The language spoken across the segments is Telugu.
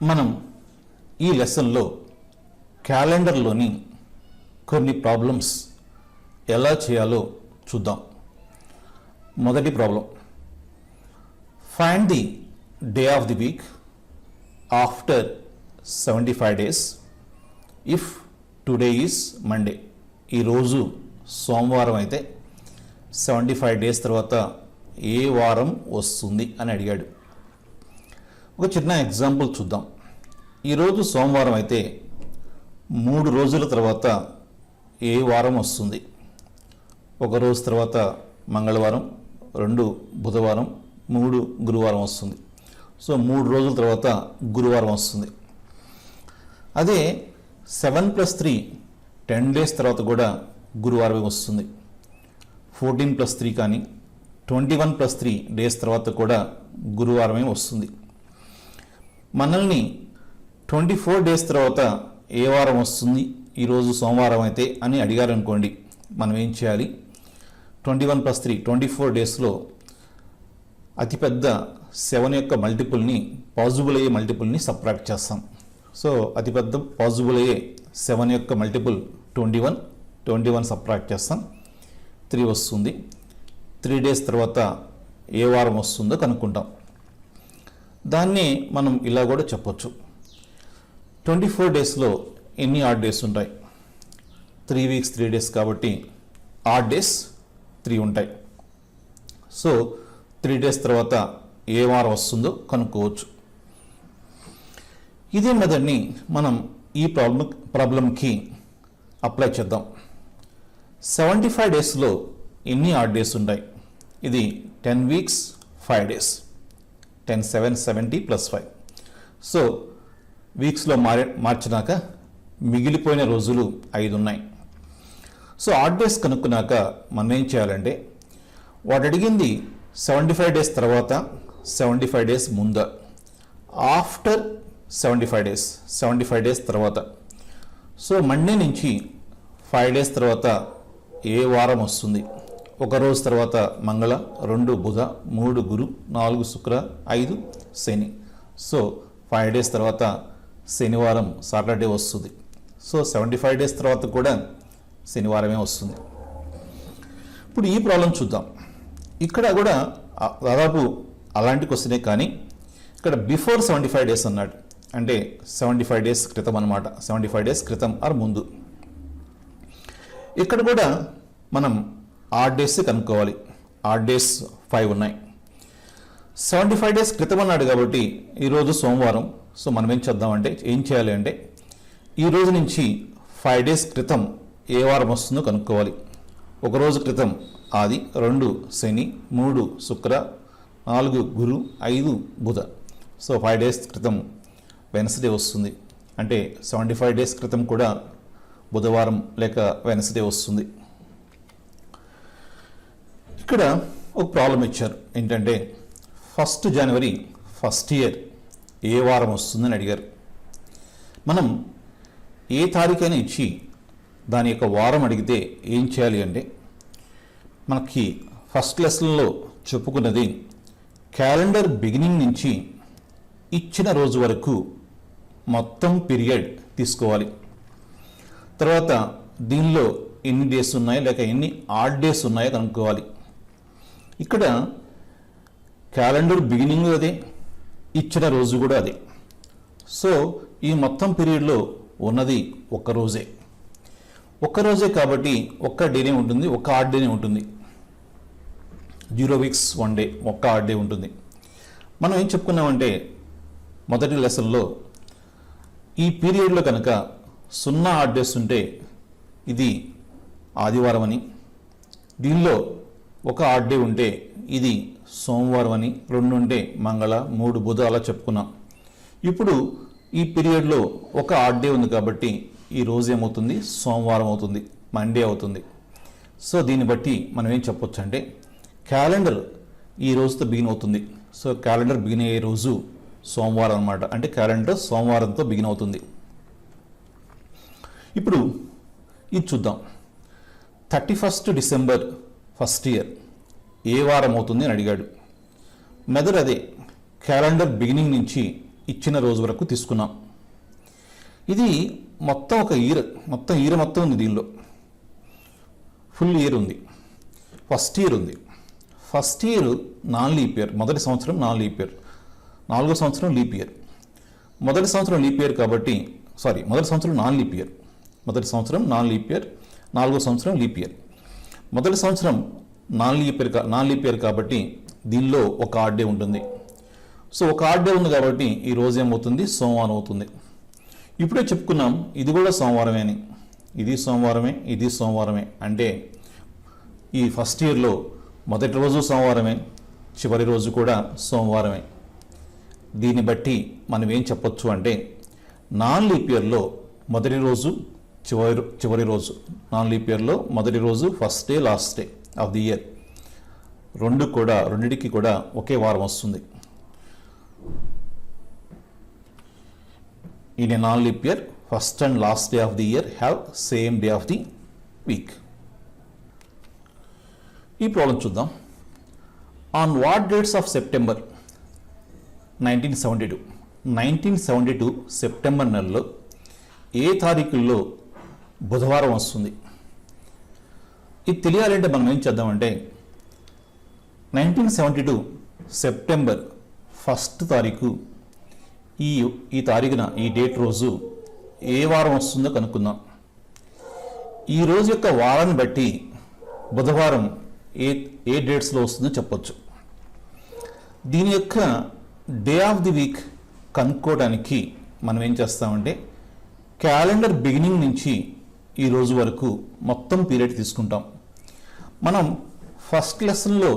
మనం ఈ లెసన్లో క్యాలెండర్లోని కొన్ని ప్రాబ్లమ్స్ ఎలా చేయాలో చూద్దాం. మొదటి problem, find the day of the week after 75 days if today is Monday. ఈరోజు సోమవారం అయితే 75 days తర్వాత ఏ వారం వస్తుంది అని అడిగాడు. ఒక చిన్న ఎగ్జాంపుల్ చూద్దాం. ఈరోజు సోమవారం అయితే 3 రోజుల తర్వాత ఏ వారం వస్తుంది? ఒక రోజు తర్వాత మంగళవారం, 2 బుధవారం, 3 గురువారం వస్తుంది. సో 3 రోజుల తర్వాత గురువారం వస్తుంది. అదే 7 + 3 10 days తర్వాత కూడా గురువారమే వస్తుంది. 14 + 3 కానీ 21 + 3 days తర్వాత కూడా గురువారమే వస్తుంది. మనల్ని 24 days తర్వాత ఏ వారం వస్తుంది ఈరోజు సోమవారం అయితే అని అడిగారు అనుకోండి, మనం ఏం చేయాలి? 21 + 3 24 daysలో అతిపెద్ద 7 యొక్క మల్టిపుల్ని, పాజిబుల్ అయ్యే మల్టిపుల్ని సబ్ట్రాక్ట్ చేస్తాం. సో అతిపెద్ద పాజిబుల్ అయ్యే 7 యొక్క మల్టిపుల్ 21 సబ్ట్రాక్ట్ చేస్తాం, 3 వస్తుంది. 3 days తర్వాత ఏ వారం వస్తుందో కనుక్కుంటాం. దాన్ని మనం ఇలా కూడా చెప్పొచ్చు, 24 daysలో ఎన్ని ఆడ్ డేస్ ఉంటాయి? 3 weeks 3 days కాబట్టి ఆడ్ డేస్ 3 ఉంటాయి. సో 3 days తర్వాత ఏ వారం వస్తుందో కనుక్కోవచ్చు. ఇదే మెథడ్ని మనం ఈ ప్రాబ్లంకి అప్లై చేద్దాం. 75 daysలో ఎన్ని ఆడ్ డేస్ ఉంటాయి? ఇది 10 weeks 5 days, 10 7 70 + 5. సో వీక్స్లో మార్చినాక మిగిలిపోయిన రోజులు 5 ఉన్నాయి. సో ఆడ్ డేస్ కనుక్కున్నాక మనం ఏం చేయాలంటే, వాడు అడిగింది 75 days తర్వాత, 75 days ముందా, ఆఫ్టర్ 75 days, 75 days తర్వాత. సో మండే నుంచి 5 days తర్వాత ఏ వారం వస్తుంది? ఒక రోజు తర్వాత మంగళ, 2 బుధ, 3 గురు, 4 శుక్ర, 5 శని. సో 5 days తర్వాత శనివారం, సాటర్డే వస్తుంది. సో 75 days తర్వాత కూడా శనివారమే వస్తుంది. ఇప్పుడు ఈ ప్రాబ్లం చూద్దాం. ఇక్కడ కూడా దాదాపు అలాంటి క్వశ్చనే, కానీ ఇక్కడ బిఫోర్ 75 days అన్నాడు, అంటే 75 days క్రితం అన్నమాట. 75 days క్రితం ఆర్ ముందు. ఇక్కడ కూడా మనం ఆడ్ డేస్ కనుక్కోవాలి. ఆడ్ డేస్ 5 ఉన్నాయి. 75 days క్రితం అన్నాడు కాబట్టి ఈరోజు సోమవారం. సో మనం ఏం చేయాలి అంటే, ఈ రోజు నుంచి 5 days క్రితం ఏ వారం వస్తుందో కనుక్కోవాలి. ఒక రోజు క్రితం ఆది, 2 శని, 3 శుక్ర, 4 గురు, 5 బుధ. సో 5 days క్రితం వెన్స్డే వస్తుంది. అంటే 75 days క్రితం కూడా బుధవారం లేక వెన్స్డే వస్తుంది. ఇక్కడ ఒక ప్రాబ్లం ఇచ్చారు. ఏంటంటే 1st January 1st year ఏ వారం వస్తుందని అడిగారు. మనం ఏ తారీఖైనా ఇచ్చి దాని యొక్క వారం అడిగితే ఏం చేయాలి అంటే, మనకి ఫస్ట్ లెసన్లో చెప్పుకున్నది క్యాలెండర్ బిగినింగ్ నుంచి ఇచ్చిన రోజు వరకు మొత్తం పీరియడ్ తీసుకోవాలి. తర్వాత దీనిలో ఎన్ని డేస్ ఉన్నాయో లేక ఎన్ని ఆడ్ డేస్ ఉన్నాయో కనుక్కోవాలి. ఇక్కడ క్యాలెండర్ బిగినింగ్ అదే, ఇచ్చిన రోజు కూడా అదే. సో ఈ మొత్తం పీరియడ్లో ఉన్నది ఒక్క రోజే కాబట్టి ఒక్క డేనే ఉంటుంది, ఒక్క ఆడ్ డేనే ఉంటుంది. 0 weeks 1 day, ఒక్క ఆడ్ డే ఉంటుంది. మనం ఏం చెప్పుకున్నామంటే మొదటి లెసన్లో, ఈ పీరియడ్లో కనుక 0 ఆడ్ డేస్ ఉంటే ఇది ఆదివారం అని, దీనిలో ఒక ఆడ్ డే ఉంటే ఇది సోమవారం అని, 2 ఉంటే మంగళ, 3 బుధ అలా చెప్పుకున్నాం. ఇప్పుడు ఈ పీరియడ్లో ఒక ఆడ్ డే ఉంది కాబట్టి ఈ రోజు ఏమవుతుంది? సోమవారం అవుతుంది, మండే అవుతుంది. సో దీన్ని బట్టి మనం ఏం చెప్పొచ్చు అంటే, క్యాలెండర్ ఈ రోజుతో బిగిన్ అవుతుంది. సో క్యాలెండర్ బిగిన్ అయ్యే రోజు సోమవారం అన్నమాట. అంటే క్యాలెండర్ సోమవారంతో బిగిన్ అవుతుంది. ఇప్పుడు ఇది చూద్దాం. 31st December 1st year ఏ వారం అవుతుంది అని అడిగాడు. మెథడ్ అదే, క్యాలెండర్ బిగినింగ్ నుంచి ఇచ్చిన రోజు వరకు తీసుకున్నాం. ఇది మొత్తం ఒక ఇయర్, మొత్తం ఉంది. దీనిలో ఫుల్ ఇయర్ ఉంది, ఫస్ట్ ఇయర్ ఉంది. First year non leap year, మొదటి సంవత్సరం నాన్ లీప్ ఇయర్, నాలుగో సంవత్సరం లీప్ ఇయర్. మొదటి సంవత్సరం లీప్ ఇయర్ కాబట్టి మొదటి సంవత్సరం నాన్ లీప్ ఇయర్, నాలుగో సంవత్సరం లీప్ ఇయర్. మొదటి సంవత్సరం నాన్ లీప్ ఇయర్ కాబట్టి దీనిలో ఒక ఆడ్ డే ఉంటుంది. సో ఒక ఆడ్ డే ఉంది కాబట్టి ఈ రోజు ఏమవుతుంది, సోమవారం అవుతుంది. ఇప్పుడే చెప్పుకున్నాం ఇది కూడా సోమవారమే అని. ఇది సోమవారమే అంటే ఈ ఫస్ట్ ఇయర్లో మొదటి రోజు సోమవారమే, చివరి రోజు కూడా సోమవారమే. దీన్ని బట్టి మనం ఏం చెప్పొచ్చు అంటే నాన్ లీప్ ఇయర్లో మొదటి రోజు చివరి రోజు, నాన్ లీప్ ఇయర్లో మొదటి రోజు first day last day of the year రెండిటికి కూడా ఒకే వారం వస్తుంది. In a non-leap year, first and last day of the year have same day of the week. ఈ ప్రాబ్లం చూద్దాం. On what dates of September 1972 September నెలలో ఏ తారీఖుల్లో బుధవారం వస్తుంది? ఇది తెలియాలంటే మనం ఏం చేద్దామంటే 1972 సెప్టెంబర్ 1 తారీఖు ఈ తారీఖున ఈ డేట్ రోజు ఏ వారం వస్తుందో కనుక్కుందాం. ఈ రోజు యొక్క వారాన్ని బట్టి బుధవారం ఏ డేట్స్లో వస్తుందో చెప్పొచ్చు. దీని యొక్క డే ఆఫ్ ది వీక్ కనుక్కోవడానికి మనం ఏం చేస్తామంటే క్యాలెండర్ బిగినింగ్ నుంచి ఈ రోజు వరకు మొత్తం పీరియడ్ తీసుకుంటాం. మనం ఫస్ట్ లెసన్లో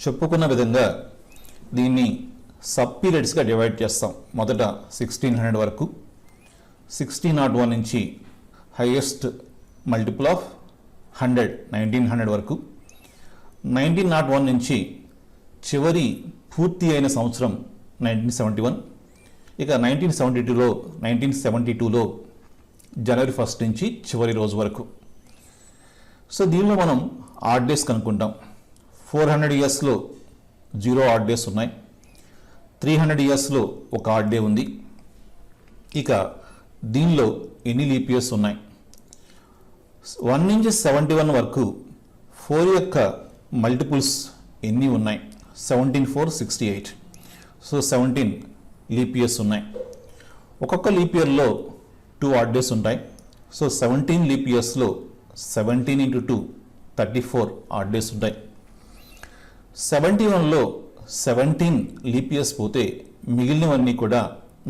చెప్పుకున్న విధంగా దీన్ని సబ్ పీరియడ్స్గా డివైడ్ చేస్తాం. మొదట 1600 వరకు, 1601 నుంచి హైయెస్ట్ మల్టిపుల్ ఆఫ్ 100 1900 వరకు, 1901 నుంచి చివరి పూర్తి అయిన సంవత్సరం 1971. ఇక 1972లో జనవరి 1 నుంచి చివరి రోజు వరకు. సో దీనిలో మనం ఆడ్ డేస్ కనుక్కుంటాం. 400 ఇయర్స్లో 0 ఆడ్ డేస్ ఉన్నాయి, 300 ఇయర్స్లో ఒక ఆడ్ డే ఉంది. ఇక దీనిలో ఎన్ని లీప్ ఇయర్స్ ఉన్నాయి? 1 నుంచి 71 వరకు 4 యొక్క మల్టిపుల్స్ ఎన్ని ఉన్నాయి? 17 4 68. సో 17 లీప్ ఇయర్స్ ఉన్నాయి. ఒక్కొక్క లీప్ ఇయర్లో 2 ఆడ్ డేస్ ఉంటాయి. సో 17 లీప్ ఇయర్స్లో 17 × 2 34 ఆడ్ డేస్ ఉంటాయి. 71లో 17 లీప్ ఇయర్స్ పోతే మిగిలినవన్నీ కూడా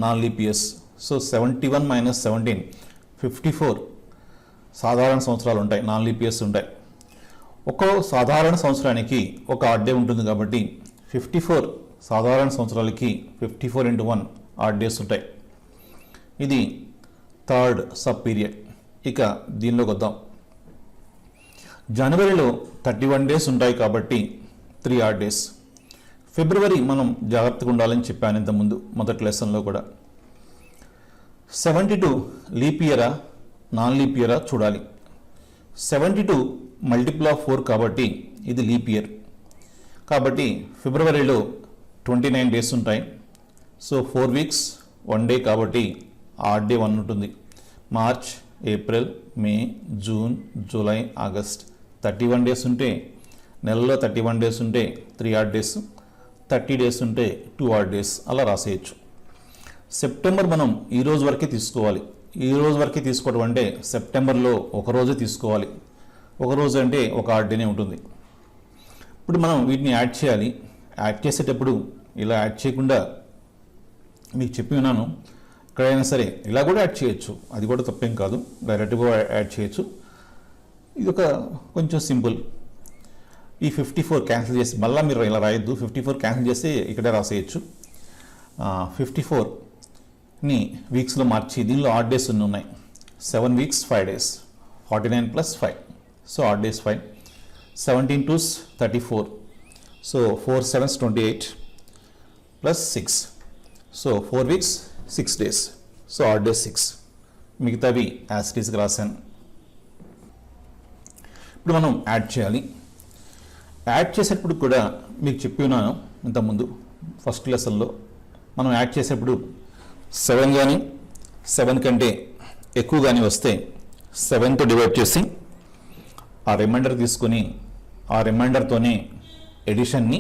నాన్ లీప్ ఇయర్స్. సో 71 - 17 54 సాధారణ సంవత్సరాలు ఉంటాయి, నాన్ లీప్ ఇయర్స్ ఉంటాయి. ఒక్కో సాధారణ సంవత్సరానికి ఒక ఆడ్ డే ఉంటుంది కాబట్టి 54 సాధారణ సంవత్సరాలకి 54 × 1 ఆడ్ డేస్ ఉంటాయి. ఇది థర్డ్ సబ్ పీరియడ్. ఇక దీనిలోకి వద్దాం. జనవరిలో 31 డేస్ ఉంటాయి కాబట్టి 3 ఆడ్ డేస్. ఫిబ్రవరి మనం జాగ్రత్తగా ఉండాలని చెప్పాను ఇంతకుముందు మొదటి లెసన్లో కూడా. 72 లీప్ ఇయరా నాన్ లీప్ ఇయరా చూడాలి. 72 మల్టిపుల్ ఆఫ్ 4 కాబట్టి ఇది లీప్ ఇయర్. కాబట్టి ఫిబ్రవరిలో 29 డేస్ ఉంటాయి. సో 4 వీక్స్ 1 డే కాబట్టి ఆడ్ డే 1 ఉంటుంది. మార్చ్, ఏప్రిల్, మే, జూన్, జూలై, ఆగస్ట్ 31 డేస్ ఉంటే, నెలలో 31 డేస్ ఉంటే 3 ఆడ్ డేస్, 30 డేస్ ఉంటే 2 ఆడ్ డేస్, అలా రాసేయచ్చు. సెప్టెంబర్ మనం ఈ రోజు వరకే తీసుకోవాలి. ఈ రోజు వరకే తీసుకోవడం అంటే సెప్టెంబర్లో ఒక రోజే తీసుకోవాలి. ఒక రోజు అంటే ఒక ఆడ్ డేనే ఉంటుంది. ఇప్పుడు మనం వీటిని యాడ్ చేయాలి. యాడ్ చేసేటప్పుడు ఇలా యాడ్ చేయకుండా మీకు చెప్పి ఉన్నాను, ఎక్కడైనా సరే ఇలా కూడా యాడ్ చేయొచ్చు, అది కూడా తప్పేం కాదు, డైరెక్ట్గా యాడ్ చేయొచ్చు. ఇది ఒక కొంచెం సింపుల్. ఈ 54 క్యాన్సిల్ చేసి మళ్ళీ మీరు ఇలా రాయొద్దు, 54 క్యాన్సిల్ చేసి ఇక్కడే రాసేయచ్చు. 54ని వీక్స్లో మార్చి దీనిలో ఆడ్ డేస్ ఉన్నాయి. 7 weeks 5 days, 49 + 5, so odd days 5. 17 2s 34, so 4 7s 28 + 6, so 4 weeks 6 days, so odd days 6. మిగతావి యాజ్ ఇట్ ఈస్గా రాశాను. ఇప్పుడు మనం యాడ్ చేయాలి. యాడ్ చేసేటప్పుడు కూడా మీకు చెప్పి ఉన్నాను ఇంతకుముందు ఫస్ట్ లెసన్లో, మనం యాడ్ చేసేటప్పుడు 7 కానీ 7 కంటే ఎక్కువ కానీ వస్తే 7తో డివైడ్ చేసి ఆ రిమైండర్ తీసుకొని ఆ రిమైండర్తోనే ఎడిషన్ని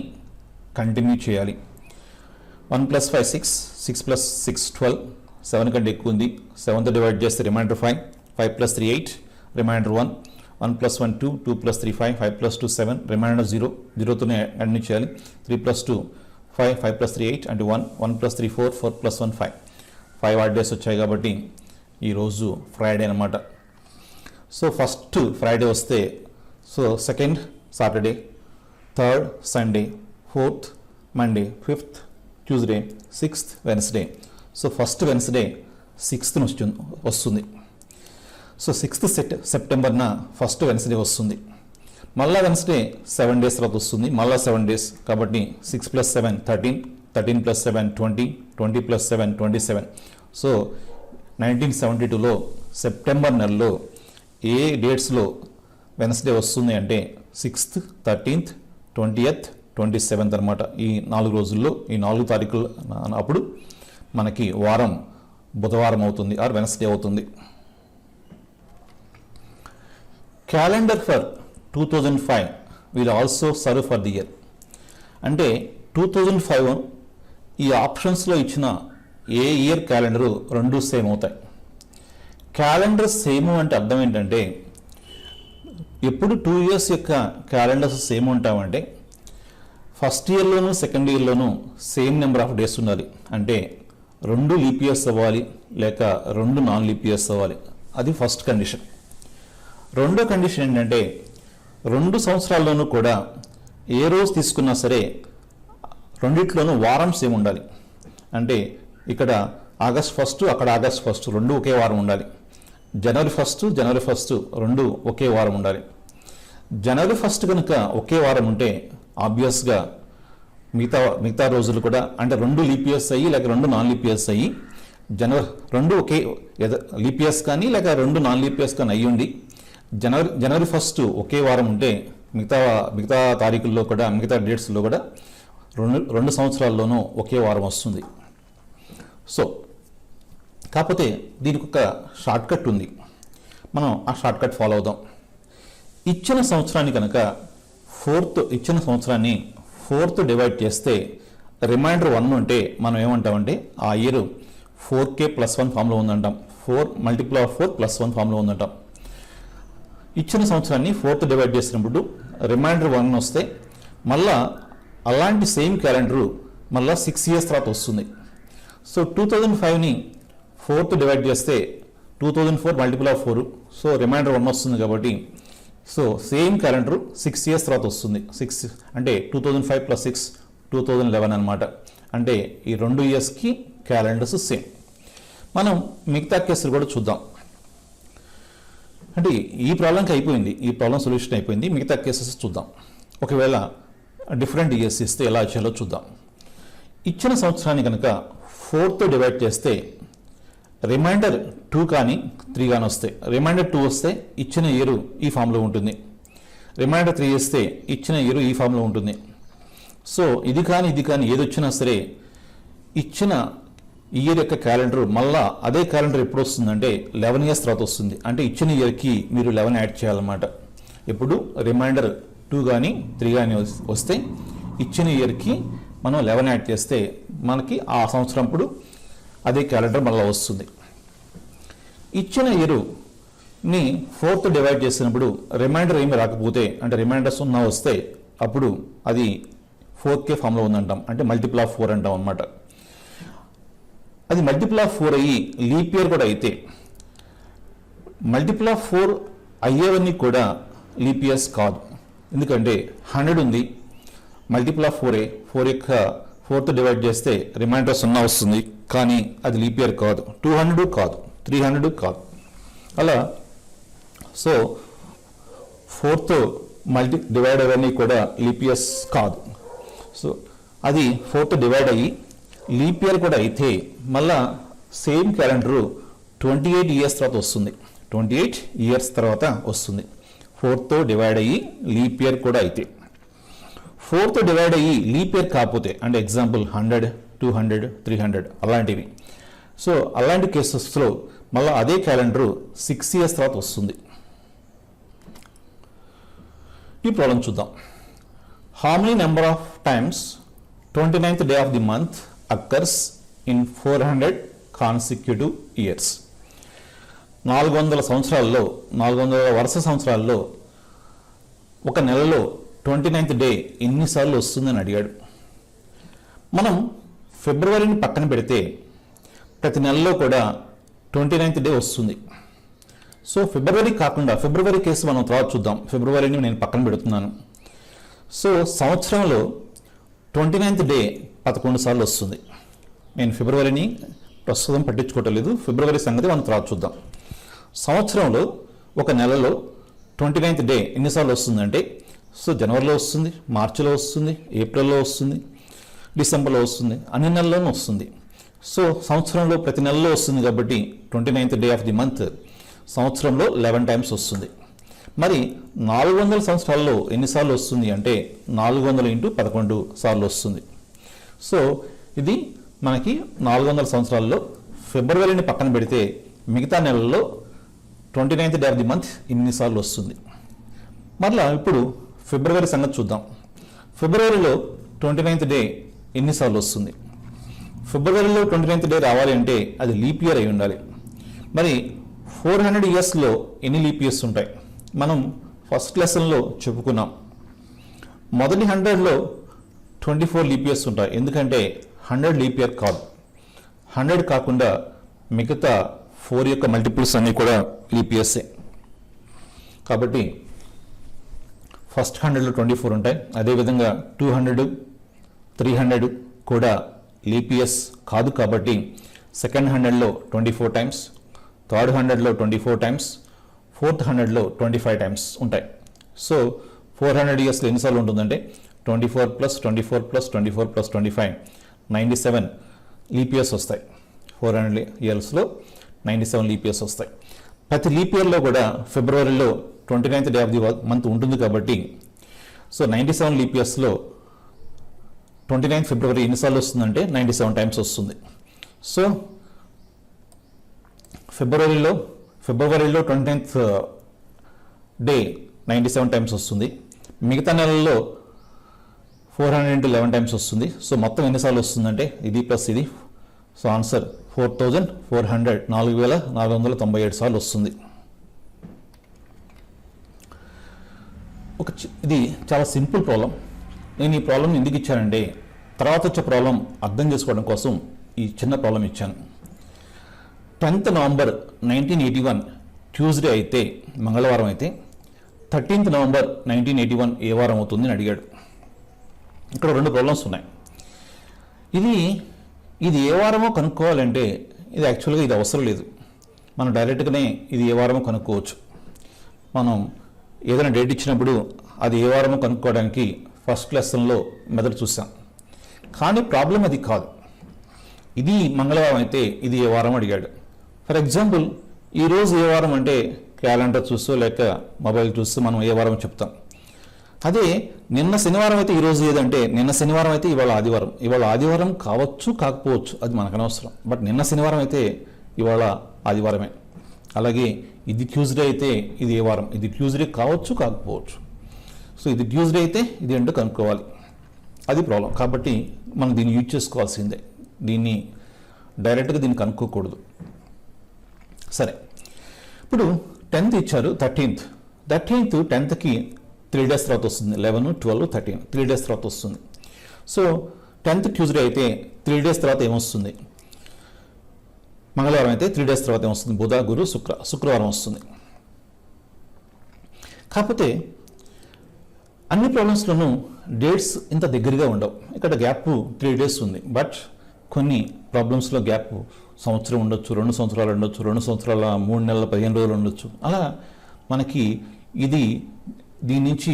కంటిన్యూ చేయాలి. 1 + 5 6, 6 + 6 12, 7 కంటే ఎక్కువ ఉంది. 7తో డివైడ్ చేస్తే రిమైండర్ 5, 5 + 3 8, రిమైండర్ 1, 1 + 1 2, 2 + 3 5, 5 + 2 7, రిమైండర్ 0, 0తోనే కంటిన్యూ చేయాలి. 3 + 2 5, 5 + 3 8 అంటే 1, 1 + 3 4, 4 + 1 5, 5 ఆడ్ డేస్ వచ్చాయి కాబట్టి ఈరోజు ఫ్రైడే అనమాట. సో ఫస్ట్ ఫ్రైడే వస్తే so second Saturday, third Sunday, fourth Monday, fifth Tuesday, sixth Wednesday. So first Wednesday 6th వస్తుంది. సో 6th సెప్టెంబర్న ఫస్ట్ వెన్స్డే వస్తుంది. మళ్ళా వెన్స్డే 7 డేస్ తర్వాత వస్తుంది. మళ్ళా 7 డేస్ కాబట్టి 6 + 7 13, 13 + 7 20, 20 + 7 27. సో 1972లో సెప్టెంబర్ నెలలో ఏ డేట్స్లో వెన్స్డే వస్తుంది అంటే 6th, 13th, 20th, 27th అనమాట. ఈ 4 రోజుల్లో ఈ 4 తారీఖులు అప్పుడు మనకి వారం బుధవారం అవుతుంది ఆర్ వెన్స్డే అవుతుంది. Calendar for 2005 will also serve for the year. అంటే 2005 ఈ ఆప్షన్స్లో ఇచ్చిన ఏ ఇయర్ క్యాలెండరు రెండు సేమ్ అవుతాయి. క్యాలెండర్ సేమ్ అంటే అర్థం ఏంటంటే ఎప్పుడు 2 years యొక్క క్యాలెండర్స్ సేమ్ ఉంటామంటే ఫస్ట్ ఇయర్లోనూ సెకండ్ ఇయర్లోనూ సేమ్ నెంబర్ ఆఫ్ డేస్ ఉండాలి. అంటే 2 లీప్ ఇయర్స్ అవ్వాలి లేక 2 నాన్ లీప్ ఇయర్స్ అవ్వాలి. అది ఫస్ట్ కండిషన్. రెండో కండిషన్ ఏంటంటే 2 సంవత్సరాల్లోనూ కూడా ఏ రోజు తీసుకున్నా సరే రెండిట్లోనూ వారం సేమ్ ఉండాలి. అంటే ఇక్కడ ఆగస్ట్ 1 అక్కడ ఆగస్ట్ 1 రెండు ఒకే వారం ఉండాలి. జనవరి 1 రెండు ఒకే వారం ఉండాలి. జనవరి 1 కనుక ఒకే వారం ఉంటే ఆబ్వియస్గా మిగతా రోజులు కూడా అంటే 2 లీప్ ఇయర్స్ అయ్యి లేక 2 నాన్ లీప్ ఇయర్స్ అయ్యి రెండు ఒకే లీప్ ఇయర్స్ కానీ లేక 2 నాన్ లీప్ ఇయర్స్ కానీ అయ్యుండి జనవరి 1 ఒకే వారం ఉంటే మిగతా తారీఖుల్లో కూడా మిగతా డేట్స్లో కూడా రెండు సంవత్సరాల్లోనూ ఒకే వారం వస్తుంది. సో కాకపోతే దీనికి ఒక షార్ట్ కట్ ఉంది. మనం ఆ షార్ట్ కట్ ఫాలో అవుదాం. ఇచ్చిన సంవత్సరాన్ని కనుక ఇచ్చిన సంవత్సరాన్ని 4తో డివైడ్ చేస్తే రిమైండర్ 1 ఉంటే మనం ఏమంటామంటే ఆ ఇయర్ 4k + 1 ఫామ్లో ఉందంటాం. 4 × 4 + 1 ఫామ్లో ఉందంటాం. ఇచ్చిన సంవత్సరాన్ని 4తో డివైడ్ చేసినప్పుడు రిమైండర్ 1 వస్తే మళ్ళా అలాంటి సేమ్ క్యాలెండరు మళ్ళీ 6 years తర్వాత వస్తుంది. సో 2005ని 4తో డివైడ్ చేస్తే 2004 × 4, సో రిమైండర్ 1 వస్తుంది కాబట్టి సో సేమ్ క్యాలెండర్ 6 years తర్వాత వస్తుంది. 6 అంటే 2005 + 6 2011 అనమాట. అంటే ఈ 2 yearsకి క్యాలెండర్స్ సేమ్. మనం మిగతా కేసులు కూడా చూద్దాం. అంటే ఈ ప్రాబ్లంకి అయిపోయింది, ఈ ప్రాబ్లం సొల్యూషన్ అయిపోయింది. మిగతా కేసెస్ చూద్దాం. ఒకవేళ డిఫరెంట్ ఇయర్స్ ఇస్తే ఎలా చేయాలో చూద్దాం. ఇచ్చిన సంవత్సరాన్ని కనుక 4తో డివైడ్ చేస్తే రిమైండర్ 2 కానీ 3 కానీ వస్తే రిమైండర్ 2 వస్తే ఇచ్చిన ఇయర్ ఈ ఫామ్లో ఉంటుంది. రిమైండర్ 3 వస్తే ఇచ్చిన ఇయర్ ఈ ఫామ్లో ఉంటుంది. సో ఇది కానీ ఏది వచ్చినా సరే ఇచ్చిన ఇయర్ యొక్క క్యాలెండర్ మళ్ళా అదే క్యాలెండర్ ఎప్పుడు వస్తుందంటే 11 years తర్వాత వస్తుంది. అంటే ఇచ్చిన ఇయర్కి మీరు 11 యాడ్ చేయాలన్నమాట. ఎప్పుడు రిమైండర్ 2 కానీ 3 కానీ వస్తే ఇచ్చిన ఇయర్కి మనం 11 యాడ్ చేస్తే మనకి ఆ సంవత్సరం అప్పుడు అదే క్యాలెండర్ మళ్ళీ వస్తుంది. ఇచ్చిన ఇయర్ని 4తో డివైడ్ చేసినప్పుడు రిమైండర్ ఏమి రాకపోతే అంటే రిమైండర్ 0 వస్తే అప్పుడు అది 4k ఫామ్లో ఉందంటాం. అంటే మల్టిపుల్ ఆఫ్ 4 అంటాం అనమాట. అది మల్టిపుల్ ఆఫ్ 4 అయ్యి లీప్ ఇయర్ కూడా అయితే మల్టిపుల్ ఆఫ్ 4 అయ్యేవన్నీ కూడా లీప్ ఇయర్స్ కాదు. ఎందుకంటే 100 ఉంది, మల్టిపుల్ ఆఫ్ 4 యొక్క 4తో డివైడ్ చేస్తే రిమైండర్ 0 వస్తుంది, కానీ అది లీప్ ఇయర్ కాదు. 200 కాదు, 300 కాదు. అలా సో 4తో డివైడ్ అవన్నీ కూడా లీప్ ఇయర్స్ కాదు. సో అది 4తో డివైడ్ అయ్యి లీప్ ఇయర్ కూడా అయితే మళ్ళా సేమ్ క్యాలెండరు 28 years తర్వాత వస్తుంది. 28 years తర్వాత వస్తుంది. 4తో డివైడ్ అయ్యి లీప్ ఇయర్ కూడా అయితే. 4తో డివైడ్ అయ్యి లీప్ ఇయర్ కాకపోతే అంటే ఎగ్జాంపుల్ 100, 200, 300 అలాంటివి సో అలాంటి కేసెస్లో మళ్ళీ అదే క్యాలెండరు 6 ఇయర్స్ తర్వాత వస్తుంది. ఈ ప్రాబ్లం చూద్దాం. How many number of times 29th day of the month occurs in 400 consecutive years. 400 సంవత్సరాల్లో 400 వరుస సంవత్సరాల్లో ఒక నెలలో 29th డే ఎన్నిసార్లు వస్తుందని అడిగాడు. మనం ఫిబ్రవరిని పక్కన పెడితే ప్రతి నెలలో కూడా 29th డే వస్తుంది. సో ఫిబ్రవరి కాకుండా ఫిబ్రవరి కేసు మనం తర్వాత చూద్దాం. ఫిబ్రవరిని నేను పక్కన పెడుతున్నాను. సో సంవత్సరంలో 29th డే 11 సార్లు వస్తుంది. నేను ఫిబ్రవరిని ప్రస్తుతం పట్టించుకోవటం లేదు, ఫిబ్రవరి సంగతి మనం తర్వాత చూద్దాం. సంవత్సరంలో ఒక నెలలో 29th డే ఎన్నిసార్లు వస్తుందంటే, సో జనవరిలో వస్తుంది, మార్చిలో వస్తుంది, ఏప్రిల్లో వస్తుంది, డిసెంబర్లో వస్తుంది, అన్ని నెలల్లోనూ వస్తుంది. సో సంవత్సరంలో ప్రతి నెలలో వస్తుంది కాబట్టి 29th day of the month సంవత్సరంలో 11 టైమ్స్ వస్తుంది. మరి 400 సంవత్సరాల్లో ఎన్నిసార్లు వస్తుంది అంటే 400 × 11 సార్లు వస్తుంది. సో ఇది మనకి 400 సంవత్సరాల్లో ఫిబ్రవరిని పక్కన పెడితే మిగతా నెలల్లో 29th day of the month ఇన్నిసార్లు వస్తుంది. మరలా ఇప్పుడు ఫిబ్రవరి సంగతి చూద్దాం. ఫిబ్రవరిలో 29th డే ఎన్నిసార్లు వస్తుంది? ఫిబ్రవరిలో 29th డే రావాలి అంటే అది లీప్ ఇయర్ అయి ఉండాలి. మరి 400 ఇయర్స్లో ఎన్ని లీప్ ఇయర్స్ ఉంటాయి? మనం ఫస్ట్ లెసన్లో చెప్పుకున్నాం. మొదటి 100లో 24 లీప్ ఇయర్స్ ఉంటాయి. ఎందుకంటే 100 లీప్ ఇయర్ కాదు, 100 కాకుండా మిగతా 4 యొక్క మల్టిపుల్స్ అన్నీ కూడా లీప్ ఇయర్సే. కాబట్టి ఫస్ట్ 100లో 24 ఉంటాయి. అదేవిధంగా 200, 300 కూడా లీప్ ఇయర్స్ కాదు కాబట్టి సెకండ్ 100లో 24 టైమ్స్, థర్డ్ 100లో 24 టైమ్స్, ఫోర్త్ 100లో 25 టైమ్స్ ఉంటాయి. సో 400 ఇయర్స్లో ఎన్నిసార్లు ఉంటుందంటే 24 + 24 + 24 + 25 97 లీప్ ఇయర్స్ వస్తాయి. 400 ఇయర్స్లో 97 లీప్ ఇయర్స్ వస్తాయి. ప్రతి లీప్ ఇయర్లో కూడా ఫిబ్రవరిలో 29th day of the month ఉంటుంది కాబట్టి సో 97 లీప్ ఇయర్స్లో 29th ఫిబ్రవరి ఎన్నిసార్లు వస్తుందంటే 97 టైమ్స్ వస్తుంది. సో ఫిబ్రవరిలో 29th డే 97 టైమ్స్ వస్తుంది. మిగతా నెలల్లో 400 × 11 టైమ్స్ వస్తుంది. సో మొత్తం ఎన్నిసార్లు వస్తుందంటే ఇది ప్లస్ ఇది, సో ఆన్సర్ 4400, 4497 సార్లు వస్తుంది. ఇది చాలా సింపుల్ ప్రాబ్లం. నేను ఈ ప్రాబ్లం ఎందుకు ఇచ్చానంటే తర్వాత వచ్చే ప్రాబ్లం అర్థం చేసుకోవడం కోసం ఈ చిన్న ప్రాబ్లం ఇచ్చాను. 10th నవంబర్ 1981 ట్యూస్డే అయితే, మంగళవారం అయితే 13th నవంబర్ 1981 ఏ వారం అవుతుంది అని అడిగాడు. ఇక్కడ 2 ప్రాబ్లమ్స్ ఉన్నాయి. ఇది ఏ వారమో కనుక్కోవాలంటే ఇది యాక్చువల్గా ఇది అవసరం లేదు. మనం డైరెక్ట్గానే ఇది ఏ వారమో కనుక్కోవచ్చు. మనం ఏదైనా డేట్ ఇచ్చినప్పుడు అది ఏ వారమో కనుక్కోవడానికి ఫస్ట్ లెసన్లో మెథడ్ చూసాం. కానీ ప్రాబ్లం అది కాదు. ఇది మంగళవారం అయితే ఇది ఏ వారం అడిగాడు. ఫర్ ఎగ్జాంపుల్ ఈరోజు ఏ వారం అంటే క్యాలెండర్ చూస్తూ లేక మొబైల్ చూస్తూ మనం ఏ వారం చెప్తాం. అదే నిన్న శనివారం అయితే ఈరోజు ఏదంటే నిన్న శనివారం అయితే ఇవాళ ఆదివారం. ఇవాళ ఆదివారం కావచ్చు కాకపోవచ్చు, అది మనకు అనవసరం. బట్ నిన్న శనివారం అయితే ఇవాళ ఆదివారమే. అలాగే ఇది ట్యూస్డే అయితే ఇది ఏ వారం, ఇది ట్యూస్డే కావచ్చు కాకపోవచ్చు. సో ఇది ట్యూస్డే అయితే ఇది ఏంటో కనుక్కోవాలి, అది ప్రాబ్లం. కాబట్టి మనం దీన్ని యూజ్ చేసుకోవాల్సిందే, దీన్ని డైరెక్ట్గా దీన్ని కనుక్కోకూడదు. సరే, ఇప్పుడు 10th ఇచ్చారు, 13th 10th 3 days తర్వాత వస్తుంది. 11, 12, 13 3 days తర్వాత వస్తుంది. సో 10th ట్యూస్డే అయితే 3 days తర్వాత ఏమొస్తుంది? మంగళవారం అయితే 3 days తర్వాత ఏమొస్తుంది? బుధ, గురు, శుక్రవారం వస్తుంది. కాకపోతే అన్ని ప్రాబ్లమ్స్లోనూ డేట్స్ ఇంత దగ్గరగా ఉండవు. ఇక్కడ గ్యాప్ 3 days ఉంది. బట్ కొన్ని ప్రాబ్లమ్స్లో గ్యాప్ సంవత్సరం ఉండొచ్చు, 2 సంవత్సరాలు ఉండొచ్చు, 2 సంవత్సరాల 3 నెలల 15 రోజులు ఉండొచ్చు. అలా మనకి దీని నుంచి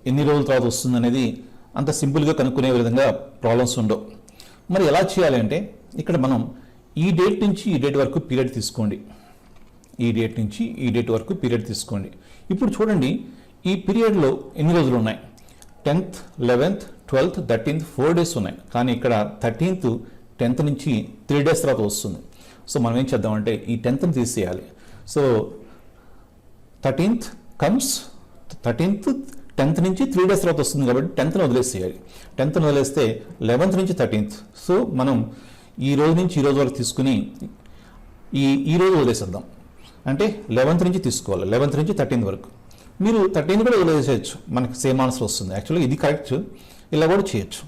ఎన్ని రోజుల తర్వాత వస్తుంది అనేది అంత సింపుల్గా కనుక్కునే విధంగా ప్రాబ్లమ్స్ ఉండవు. మరి ఎలా చేయాలి అంటే ఇక్కడ మనం ఈ డేట్ నుంచి ఈ డేట్ వరకు పీరియడ్ తీసుకోండి. ఈ డేట్ నుంచి ఈ డేట్ వరకు పీరియడ్ తీసుకోండి. ఇప్పుడు చూడండి ఈ పీరియడ్లో ఎన్ని రోజులు ఉన్నాయి? 10th, 11th, 12th, 13th 4 days ఉన్నాయి. కానీ ఇక్కడ 13th 10th నుంచి 3 days తర్వాత వస్తుంది. సో మనం ఏం చేద్దామంటే ఈ 10th తీసేయాలి. సో 13th కమ్స్ 10th నుంచి 3 days తర్వాత వస్తుంది కాబట్టి 10th వదిలేసేయాలి. 10th వదిలేస్తే 11th నుంచి 13th. సో మనం ఈ రోజు నుంచి ఈ రోజు వరకు తీసుకుని ఈ రోజు వదిలేసేద్దాం. అంటే 11th నుంచి తీసుకోవాలి, 11th నుంచి 13th వరకు. మీరు 13th కూడా వదిలేసేయచ్చు, మనకి సేమ్ ఆన్సర్ వస్తుంది. యాక్చువల్గా ఇది కరెక్ట్, ఇలా కూడా చేయొచ్చు.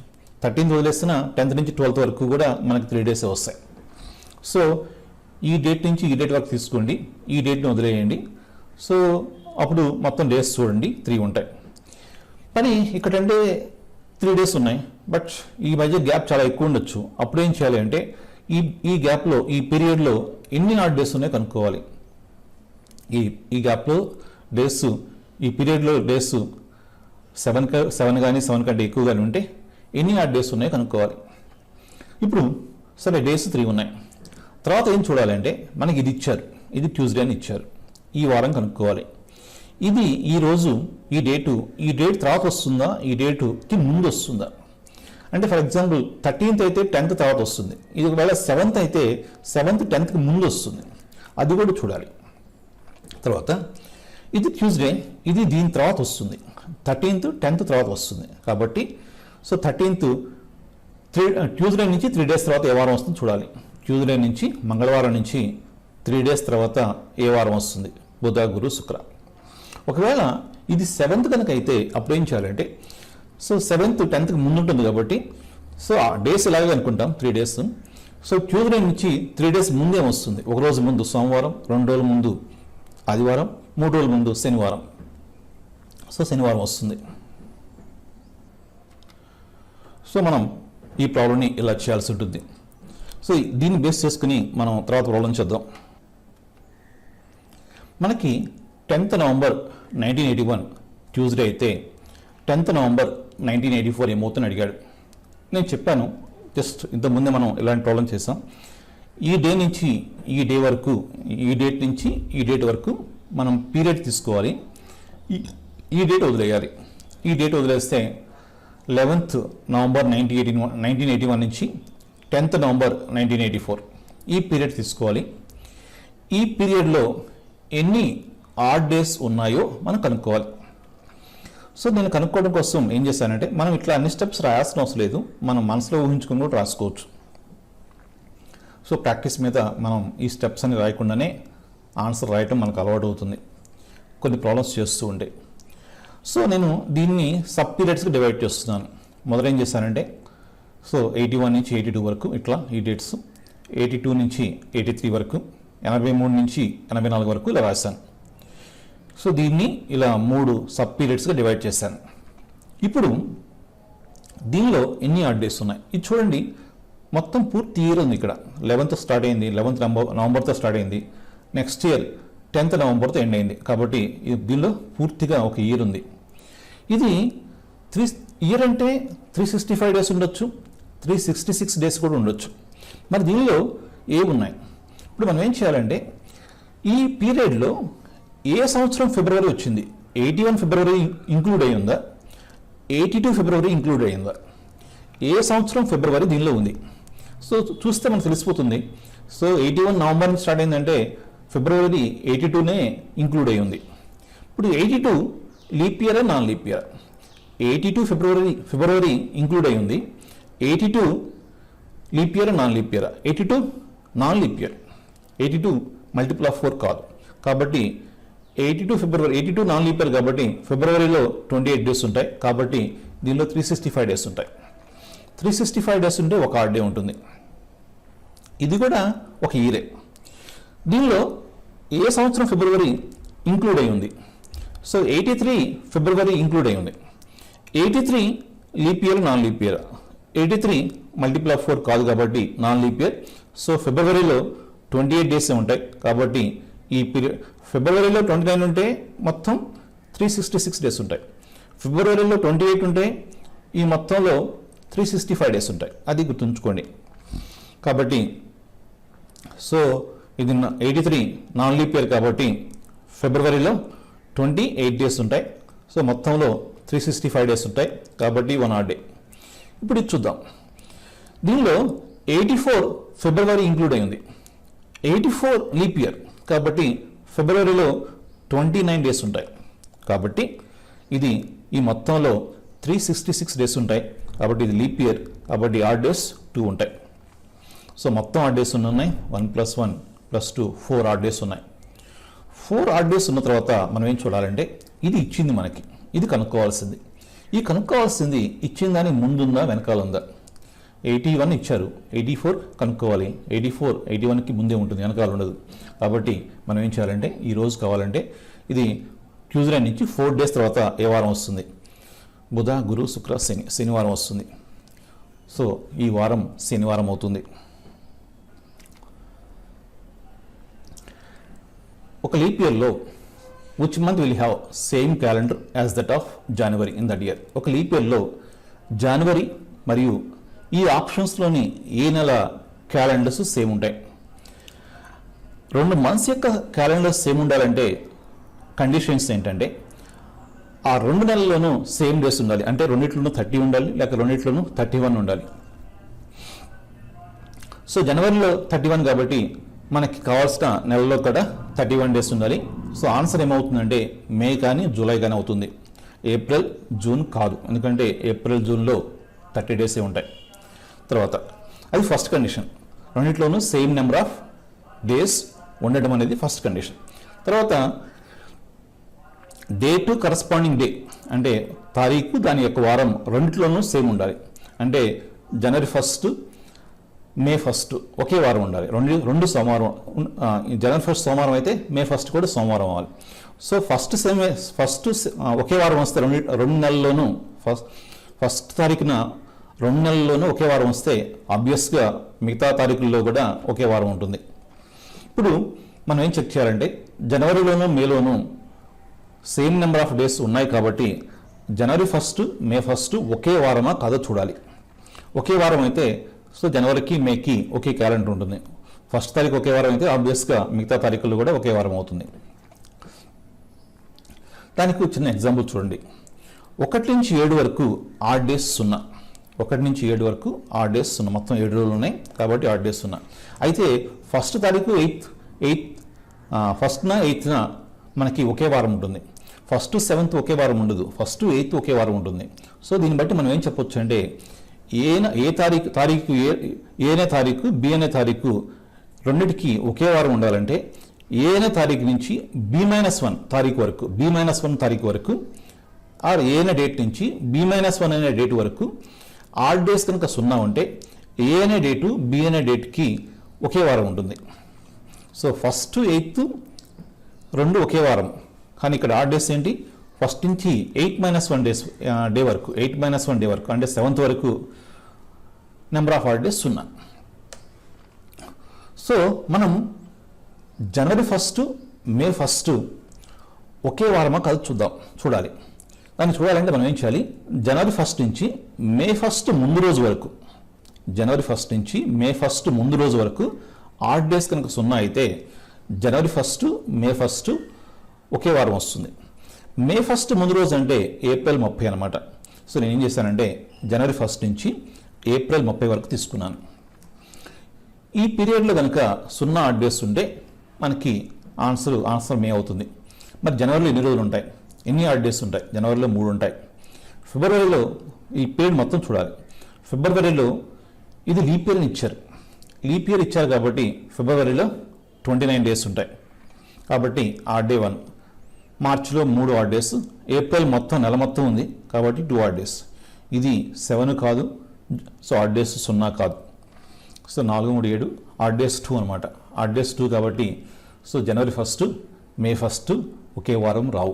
13th వదిలేసిన 10th నుంచి 12th వరకు కూడా మనకి 3 days వస్తాయి. సో ఈ డేట్ నుంచి ఈ డేట్ వరకు తీసుకోండి, ఈ డేట్ని వదిలేయండి. సో అప్పుడు మొత్తం డేస్ చూడండి 3 ఉంటాయి. కానీ ఇక్కడంటే 3 days ఉన్నాయి, బట్ ఈ మధ్య గ్యాప్ చాలా ఎక్కువ ఉండొచ్చు. అప్పుడు ఏం చేయాలి అంటే ఈ గ్యాప్లో ఈ పీరియడ్లో ఎన్ని ఆడ్ డేస్ ఉన్నాయో కనుక్కోవాలి. ఈ గ్యాప్లో డేస్, ఈ పీరియడ్లో డేస్ 7 కానీ 7 కంటే ఎక్కువ కానీ ఉంటే ఎన్ని ఆడ్ డేస్ ఉన్నాయో కనుక్కోవాలి. ఇప్పుడు సరే డేస్ 3 ఉన్నాయి. తర్వాత ఏం చూడాలంటే మనకి ఇది ఇచ్చారు, ఇది ట్యూస్డే అని ఇచ్చారు. ఈ వారం కనుక్కోవాలి. ఇది ఈ రోజు ఈ డేట్ తర్వాత వస్తుందా, ఈ డేటుకి ముందు వస్తుందా? అంటే ఫర్ ఎగ్జాంపుల్ 13th అయితే 10th తర్వాత వస్తుంది. ఇది ఒకవేళ 7th అయితే 7th 10thకి ముందు వస్తుంది, అది కూడా చూడాలి. తర్వాత ఇది ట్యూస్డే, ఇది దీని తర్వాత వస్తుంది. 13th 10th తర్వాత వస్తుంది కాబట్టి సో 13th ట్యూస్డే నుంచి 3 days తర్వాత ఏ వారం వస్తుంది చూడాలి. ట్యూస్డే నుంచి మంగళవారం నుంచి 3 days తర్వాత ఏ వారం వస్తుంది? బుధ, గురు, శుక్ర. ఒకవేళ ఇది 7th కనుక అయితే అప్పుడు ఏం చేయాలంటే సో 7th 10thకి ముందు ఉంటుంది కాబట్టి సో ఆ డేస్ ఇలాగే అనుకుంటాం 3 days. సో ట్యూస్డే నుంచి 3 days ముందే వస్తుంది. ఒక రోజు ముందు సోమవారం, 2 రోజుల ముందు ఆదివారం, 3 రోజుల ముందు శనివారం. సో శనివారం వస్తుంది. సో మనం ఈ ప్రాబ్లంని ఇలా చేయాల్సి ఉంటుంది. సో దీన్ని బేస్ చేసుకుని మనం తర్వాత ప్రాబ్లం చేద్దాం. మనకి 10th November 1981 ట్యూస్డే అయితే 10th November 1984 ఏమవుతుందని అడిగాడు. నేను చెప్పాను జస్ట్ ఇంతకుముందే మనం ఇలాంటి ప్రాబ్లం చేసాం. ఈ డే నుంచి ఈ డే వరకు, ఈ డేట్ నుంచి ఈ డేట్ వరకు మనం పీరియడ్ తీసుకోవాలి. ఈ డేట్ వదిలేయాలి. ఈ డేట్ వదిలేస్తే 11th November 1981 నుంచి 10th November 1984 ఈ పీరియడ్ తీసుకోవాలి. ఈ పీరియడ్లో ఎన్ని ఆడ్ డేస్ ఉన్నాయో మనం కనుక్కోవాలి. సో నేను కనుక్కోవడం కోసం ఏం చేశానంటే మనం ఇట్లా అన్ని స్టెప్స్ రాయాల్సిన అవసరం లేదు, మనం మనసులో ఊహించుకుని కూడా రాసుకోవచ్చు. సో ప్రాక్టీస్ మీద మనం ఈ స్టెప్స్ అని రాయకుండానే ఆన్సర్ రాయటం మనకు అలవాటు అవుతుంది కొన్ని ప్రాబ్లమ్స్ చేస్తూ ఉంటే. సో నేను దీన్ని సబ్ పీరియడ్స్కి డివైడ్ చేస్తున్నాను. మొదట ఏం చేశానంటే సో 81 నుంచి 82 వరకు ఇట్లా ఈ డేట్స్, 82 నుంచి 83 వరకు, 83 నుంచి 84 వరకు ఇలా రాశాను. సో దీన్ని ఇలా 3 సబ్ పీరియడ్స్గా డివైడ్ చేశాను. ఇప్పుడు దీనిలో ఎన్ని ఆడ్ డేస్ ఉన్నాయి ఇది చూడండి. మొత్తం పూర్తి ఇయర్ ఉంది. ఇక్కడ 11th స్టార్ట్ అయింది, 11th నవంబర్తో స్టార్ట్ అయింది. నెక్స్ట్ ఇయర్ 10th నవంబర్తో ఎండ్ అయింది. కాబట్టి దీనిలో పూర్తిగా ఒక ఇయర్ ఉంది. ఇది ఇయర్ అంటే 365 డేస్ ఉండొచ్చు, 366 డేస్ కూడా ఉండొచ్చు. మరి దీనిలో ఏమున్నాయి? ఇప్పుడు మనం ఏం చేయాలంటే ఈ పీరియడ్లో ఏ సంవత్సరం ఫిబ్రవరి వచ్చింది? 81 ఫిబ్రవరి ఇంక్లూడ్ అయి ఉందా? 82 ఫిబ్రవరి ఇంక్లూడ్ అయ్యిందా? ఏ సంవత్సరం ఫిబ్రవరి దీనిలో ఉంది? సో చూస్తే మనకు తెలిసిపోతుంది. సో 81 నవంబర్ నుంచి స్టార్ట్ అయిందంటే ఫిబ్రవరి 82నే ఇంక్లూడ్ అయి ఉంది. ఇప్పుడు 82 leap year non leap year? 82 ఫిబ్రవరి ఇంక్లూడ్ అయి ఉంది. 82 leap year non leap year? 82 non leap year. 82 multiple of 4 కాదు. కాబట్టి 82 నాన్ లీప్ ఇయర్ కాబట్టి ఫిబ్రవరిలో 28 డేస్ ఉంటాయి. కాబట్టి దీనిలో 365 డేస్ ఉంటాయి. 365 డేస్ ఉంటే ఒక ఆడ్ డే ఉంటుంది. ఇది కూడా ఒక ఇయరే. దీనిలో ఏ సంవత్సరం ఫిబ్రవరి ఇంక్లూడ్ అయి ఉంది? సో 83 ఫిబ్రవరి ఇంక్లూడ్ అయి ఉంది. 83 leap year non leap year? 83 multiple of 4 కాదు కాబట్టి నాన్ లీప్ ఇయర్. సో ఫిబ్రవరిలో 28 డేస్ ఉంటాయి. కాబట్టి ఈ పీరియడ్ ఫిబ్రవరిలో 29 ఉంటే మొత్తం 366 డేస్ ఉంటాయి. ఫిబ్రవరిలో 28 ఉంటే ఈ మొత్తంలో 365 డేస్ ఉంటాయి. అది గుర్తుంచుకోండి. కాబట్టి సో ఇది 83 నాన్ లీప్ ఇయర్ కాబట్టి ఫిబ్రవరిలో 28 డేస్ ఉంటాయి. సో మొత్తంలో 365 డేస్ ఉంటాయి కాబట్టి 1 ఆడ్ డే. ఇప్పుడు ఇది చూద్దాం. దీనిలో 84 ఫిబ్రవరి ఇంక్లూడ్ అయింది. 84 లీప్ ఇయర్ కాబట్టి ఫిబ్రవరిలో 29 డేస్ ఉంటాయి. కాబట్టి ఇది ఈ మొత్తంలో 366 డేస్ ఉంటాయి. కాబట్టి ఇది లీప్ ఇయర్, కాబట్టి ఆడ్ డేస్ 2 ఉంటాయి. సో మొత్తం ఆడ్ డేస్ ఉన్నాయి 1 + 1 + 2 4 ఆడ్ డేస్ ఉన్నాయి. 4 ఆడ్ డేస్ ఉన్న తర్వాత మనం ఏం చూడాలంటే ఇది ఇచ్చింది మనకి, ఇది కనుక్కోవాల్సింది. ఈ కనుక్కోవాల్సింది ఇచ్చిన దాని ముందుందా వెనకాల ఉందా? 81 ఇచ్చారు, 84 కనుక్కోవాలి. 84 81కి ముందే ఉంటుంది, వెనకాల ఉండదు. కాబట్టి మనం ఏం చేయాలంటే ఈ రోజు కావాలంటే ఇది ట్యూస్డే నుంచి 4 డేస్ తర్వాత ఏ వారం వస్తుంది? బుధ, గురు, శుక్ర, శని, శనివారం వస్తుంది. సో ఈ వారం శనివారం అవుతుంది. ఒక లీప్ ఇయర్లో which month will have same calendar as that of January in that year? ఒక లీప్ ఇయర్లో జనవరి మరియు ఈ ఆప్షన్స్లోని ఏ నెల క్యాలెండర్స్ సేమ్ ఉంటాయి? 2 మంత్స్ యొక్క క్యాలెండర్స్ సేమ్ ఉండాలంటే కండిషన్స్ ఏంటంటే ఆ 2 నెలల్లోనూ సేమ్ డేస్ ఉండాలి. అంటే రెండిట్లోనూ 30 ఉండాలి, లేక రెండిట్లోనూ 31 ఉండాలి. సో జనవరిలో 31 కాబట్టి మనకి కావాల్సిన నెలలో కూడా 31 డేస్ ఉండాలి. సో ఆన్సర్ ఏమవుతుందంటే మే కానీ జూలై కానీ అవుతుంది. ఏప్రిల్, జూన్ కాదు, ఎందుకంటే ఏప్రిల్, జూన్లో 30 డేసే ఉంటాయి. తర్వాత అది ఫస్ట్ కండిషన్, రెండిట్లోనూ సేమ్ నెంబర్ ఆఫ్ డేస్ ఉండడం అనేది ఫస్ట్ కండిషన్. తర్వాత డే టు కరస్పాండింగ్ డే అంటే తారీఖు, దాని యొక్క వారం రెండిట్లోనూ సేమ్ ఉండాలి. అంటే జనవరి 1 మే 1 ఒకే వారం ఉండాలి. రెండు సోమవారం, జనవరి 1 సోమవారం అయితే మే 1 కూడా సోమవారం అవ్వాలి. సో ఫస్ట్ ఒకే వారం వస్తే రెండు నెలల్లోనూ ఫస్ట్ తారీఖున 2 నెలల్లోనూ ఒకే వారం వస్తే ఆబ్వియస్గా మిగతా తారీఖుల్లో కూడా ఒకే వారం ఉంటుంది. ఇప్పుడు మనం ఏం చెక్ చేయాలంటే జనవరిలోనూ మేలోనూ సేమ్ నెంబర్ ఆఫ్ డేస్ ఉన్నాయి కాబట్టి జనవరి 1 మే 1 ఒకే వారమా కాదో చూడాలి. ఒకే వారం అయితే సో జనవరికి మేకి ఒకే క్యాలెండర్ ఉంటుంది. ఫస్ట్ తారీఖు ఒకే వారం అయితే ఆబ్వియస్గా మిగతా తారీఖులు కూడా ఒకే వారం అవుతుంది. దానికి చిన్న ఎగ్జాంపుల్ చూడండి. 1 నుంచి 7 వరకు ఆడ్ డేస్ 0. 1 నుంచి 7 వరకు ఆడ్ డేస్ 0, మొత్తం 7 రోజులు ఉన్నాయి కాబట్టి ఆడ్ డేస్ 0. అయితే ఫస్ట్ తారీఖు 8th మనకి ఒకే వారం ఉంటుంది. 1, 7th ఒకే వారం ఉండదు, 1, 8th ఒకే వారం ఉంటుంది. సో దీన్ని బట్టి మనం ఏం చెప్పొచ్చు అంటే ఏ తారీఖు బి అనే తారీఖు రెండిటికి ఒకే వారం ఉండాలంటే ఏ అనే తారీఖు నుంచి B-1 తారీఖు వరకు, B-1 తారీఖు వరకు ఆర్ ఏ అనే డేట్ నుంచి B-1 అనే డేట్ వరకు ఆడ్ డేస్ కనుక 0 ఉంటే ఏ అనే డేటు బి అనే డేట్కి ఒకే వారం ఉంటుంది. సో 1, 8th రెండు ఒకే వారం, కానీ ఇక్కడ ఆడ్ డేస్ ఏంటి? 1 నుంచి 8-1 డే వరకు, 8-1 డే వరకు అంటే 7th వరకు number of odd days 0. So మనం జనవరి 1 మే 1 ఒకే వారమా కాదు చూడాలి. దాన్ని చూడాలంటే మనం ఏం చేయాలి? జనవరి 1 నుంచి మే 1 ముందు రోజు వరకు, జనవరి 1 నుంచి మే 1 ముందు రోజు వరకు ఆడ్ డేస్ కనుక 0 అయితే జనవరి 1 మే 1 ఒకే వారం వస్తుంది. మే 1 ముందు రోజు అంటే ఏప్రిల్ 30 అనమాట. సో నేను ఏం చేశానంటే జనవరి 1 నుంచి ఏప్రిల్ 30 వరకు తీసుకున్నాను. ఈ పీరియడ్లో కనుక 0 ఆడ్ డేస్ ఉంటే మనకి ఆన్సర్ మే అవుతుంది. మరి జనవరిలో ఎన్ని రోజులు ఉంటాయి, ఎన్ని ఆడ్ డేస్ ఉంటాయి? జనవరిలో 3 ఉంటాయి. ఫిబ్రవరిలో ఈ పీరియడ్ మొత్తం చూడాలి. ఫిబ్రవరిలో ఇది లీప్ ఇయర్ ఇచ్చారు, లీప్ ఇయర్ ఇచ్చారు కాబట్టి ఫిబ్రవరిలో 29 డేస్ ఉంటాయి. కాబట్టి ఆడ్ డే 1. మార్చిలో 3 ఆడ్ డేస్, ఏప్రిల్ మొత్తం నెల మొత్తం ఉంది కాబట్టి 2 ఆడ్ డేస్. ఇది 7 కాదు, సో ఆడ్ డేస్ 0 కాదు. సో 4, 3, 7 ఆడ్ డేస్ 2 అనమాట. ఆడ్ డేస్ 2 కాబట్టి సో జనవరి 1 మే 1 ఒకే వారం రావు.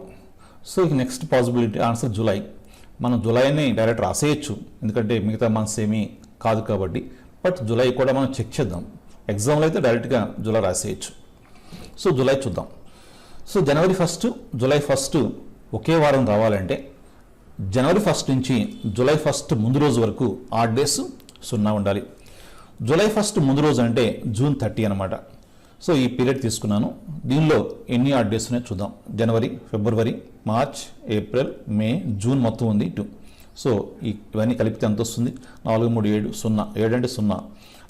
సో ఇక నెక్స్ట్ పాసిబిలిటీ ఆన్సర్ జూలై. మనం జూలైని డైరెక్ట్ రాసేయచ్చు, ఎందుకంటే మిగతా మంత్స్ ఏమీ కాదు కాబట్టి. బట్ జూలై కూడా మనం చెక్ చేద్దాం. ఎగ్జామ్లో అయితే డైరెక్ట్గా జూలై రాసేయచ్చు. సో జూలై చూద్దాం. సో జనవరి 1 జూలై 1 ఒకే వారం రావాలంటే జనవరి 1 నుంచి జూలై 1 ముందు రోజు వరకు ఆడ్ డేస్ 0 ఉండాలి. జూలై 1 ముందు రోజు అంటే జూన్ 30 అనమాట. సో ఈ పీరియడ్ తీసుకున్నాను. దీనిలో ఎన్ని ఆడ్ డేస్ ఉన్నాయో చూద్దాం. జనవరి, ఫిబ్రవరి, మార్చ్, ఏప్రిల్, మే, జూన్ మొత్తం ఉంది 2. సో ఇవన్నీ కలిపితే ఎంత వస్తుంది? 4, 3, 7 0. 7 అంటే 0,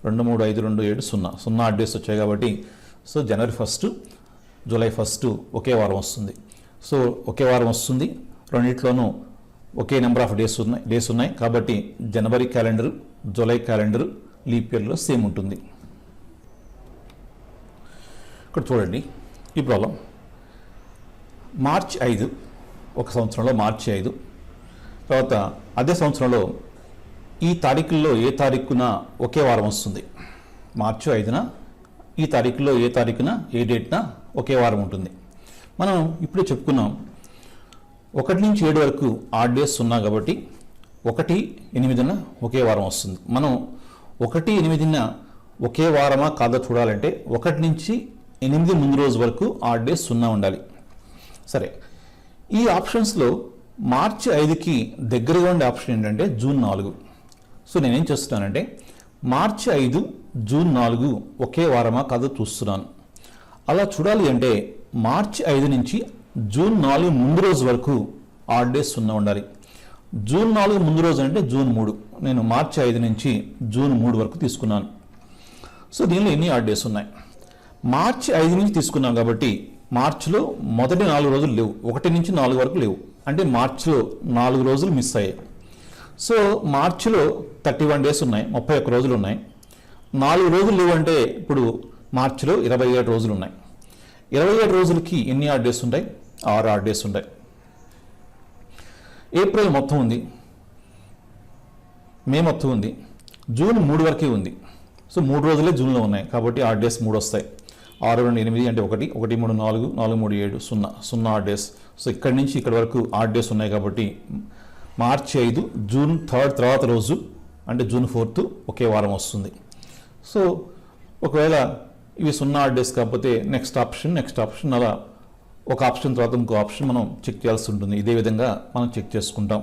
2, 3, 5, 2, 7 0. 0 ఆడ్ డేస్ వచ్చాయి కాబట్టి సో జనవరి 1, జూలై 1 ఒకే వారం వస్తుంది. సో ఒకే వారం వస్తుంది, రెండిట్లోనూ ఒకే నెంబర్ ఆఫ్ డేస్ ఉన్నాయి కాబట్టి జనవరి క్యాలెండరు, జూలై క్యాలెండరు లీప్ ఇయర్లో సేమ్ ఉంటుంది. ఇక్కడ చూడండి ఈ ప్రాబ్లం. మార్చి 5 ఒక సంవత్సరంలో మార్చి 5, తర్వాత అదే సంవత్సరంలో ఈ తారీఖుల్లో ఏ తారీఖున ఒకే వారం వస్తుంది. మార్చి 5న ఈ తారీఖులో ఏ తారీఖున ఏ డేట్న ఒకే వారం ఉంటుంది. మనం ఇప్పుడే చెప్పుకున్నాం 1 నుంచి 7 వరకు ఆడ్ డేస్ ఉన్నా కాబట్టి 1-8న ఒకే వారం వస్తుంది. మనం 1-8న ఒకే వారమా కాదో చూడాలంటే 1 నుంచి 8 ముందు రోజు వరకు ఆడ్ డేస్ 0 ఉండాలి. సరే, ఈ ఆప్షన్స్లో మార్చి 5కి దగ్గరగా ఉండే ఆప్షన్ ఏంటంటే జూన్ 4. సో నేనేం చేస్తున్నానంటే మార్చి 5, జూన్ 4 ఒకే వారమా కాదో చూస్తున్నాను. అలా చూడాలి అంటే మార్చి 5 నుంచి జూన్ 4 ముందు రోజు వరకు ఆడ్ డేస్ 0 ఉండాలి. జూన్ 4 ముందు రోజు అంటే జూన్ 3. నేను మార్చి 5 నుంచి జూన్ 3 వరకు తీసుకున్నాను. సో దీనిలో ఎన్ని ఆడ్ డేస్ ఉన్నాయి? మార్చి 5 నుంచి తీసుకున్నాం కాబట్టి మార్చిలో మొదటి 4 రోజులు లేవు, 1 నుంచి 4 వరకు లేవు, అంటే మార్చిలో 4 రోజులు మిస్ అయ్యాయి. సో మార్చిలో 31 డేస్ ఉన్నాయి, 31 రోజులు ఉన్నాయి. 4 రోజులు లేవు అంటే ఇప్పుడు మార్చిలో 27 రోజులు ఉన్నాయి. 27 రోజులకి ఎన్ని ఆడ్ డేస్ ఉంటాయి? 6 ఆడ్ డేస్ ఉంటాయి. ఏప్రిల్ మొత్తం ఉంది, మే మొత్తం ఉంది, జూన్ 3 వరకే ఉంది. సో 3 రోజులే జూన్లో ఉన్నాయి కాబట్టి ఆడ్ డేస్ 3 వస్తాయి. 6, 2, 8 అంటే 1, 1, 3, 4, 4, 3, 7, 0 ఆడ్ డేస్. సో ఇక్కడి నుంచి ఇక్కడి వరకు ఆడ్ డేస్ ఉన్నాయి కాబట్టి మార్చి 5, జూన్ 3 తర్వాత రోజు అంటే జూన్ 4 ఒకే వారం వస్తుంది. సో ఒకవేళ ఇవి 0 ఆడ్ డేస్ కాకపోతే నెక్స్ట్ ఆప్షన్ అలా ఒక ఆప్షన్ తర్వాత ఇంకో ఆప్షన్ మనం చెక్ చేయాల్సి ఉంటుంది. ఇదే విధంగా మనం చెక్ చేసుకుంటాం.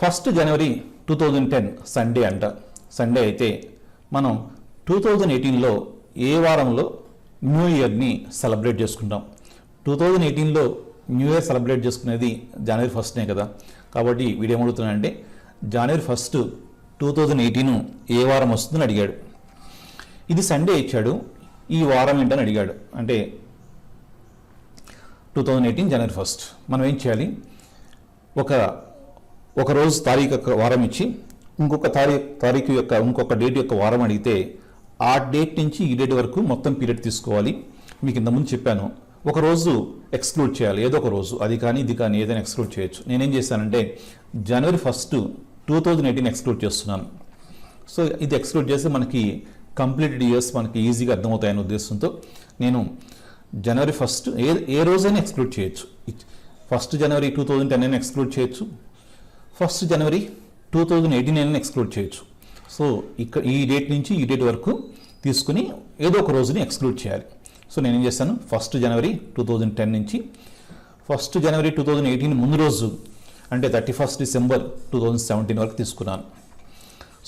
1 జనవరి 2010 సండే అంట. సండే అయితే మనం 2018లో ఏ వారంలో న్యూ ఇయర్ని సెలబ్రేట్ చేసుకుంటాం? 2018లో న్యూ ఇయర్ సెలబ్రేట్ చేసుకునేది జనవరి 1నే కదా. కాబట్టి వీడేమడుగుతున్నాడంటే జనవరి 1, 2018 ఏ వారం వస్తుందని అడిగాడు. ఇది సండే ఇచ్చాడు, ఈ వారం ఏంటని అడిగాడు. అంటే 2018 జనవరి 1. మనం ఏం చేయాలి? ఒక రోజు తారీఖు యొక్క వారం ఇచ్చి ఇంకొక తారీఖు యొక్క ఇంకొక డేట్ యొక్క వారం అడిగితే ఆ డేట్ నుంచి ఈ డేట్ వరకు మొత్తం పీరియడ్ తీసుకోవాలి. మీకు ఇంతకుముందు చెప్పాను, ఒక రోజు ఎక్స్క్లూడ్ చేయాలి, ఏదో ఒక రోజు, అది కానీ ఇది కానీ ఏదైనా ఎక్స్క్లూడ్ చేయొచ్చు. నేనేం చేశానంటే జనవరి 1, 2018 ఎక్స్క్లూడ్ చేస్తున్నాను. సో ఇది ఎక్స్క్లూడ్ చేస్తే మనకి కంప్లీటెడ్ ఇయర్స్ మనకి ఈజీగా అర్థమవుతాయనే ఉద్దేశంతో నేను జనవరి 1 ఏ రోజైనా ఎక్స్క్లూడ్ చేయొచ్చు. 1 జనవరి 2010 అయినా ఎక్స్క్లూడ్ చేయొచ్చు, 1 జనవరి 2018 అయినా ఎక్స్క్లూడ్ చేయొచ్చు. సో ఇక్కడ ఈ డేట్ నుంచి ఈ డేట్ వరకు తీసుకుని ఏదో ఒక రోజుని ఎక్స్క్లూడ్ చేయాలి. సో నేనేం చేస్తాను, 1 జనవరి 2010 నుంచి 1 జనవరి 2018 ముందు రోజు అంటే 31 డిసెంబర్ 2017 వరకు తీసుకున్నాను.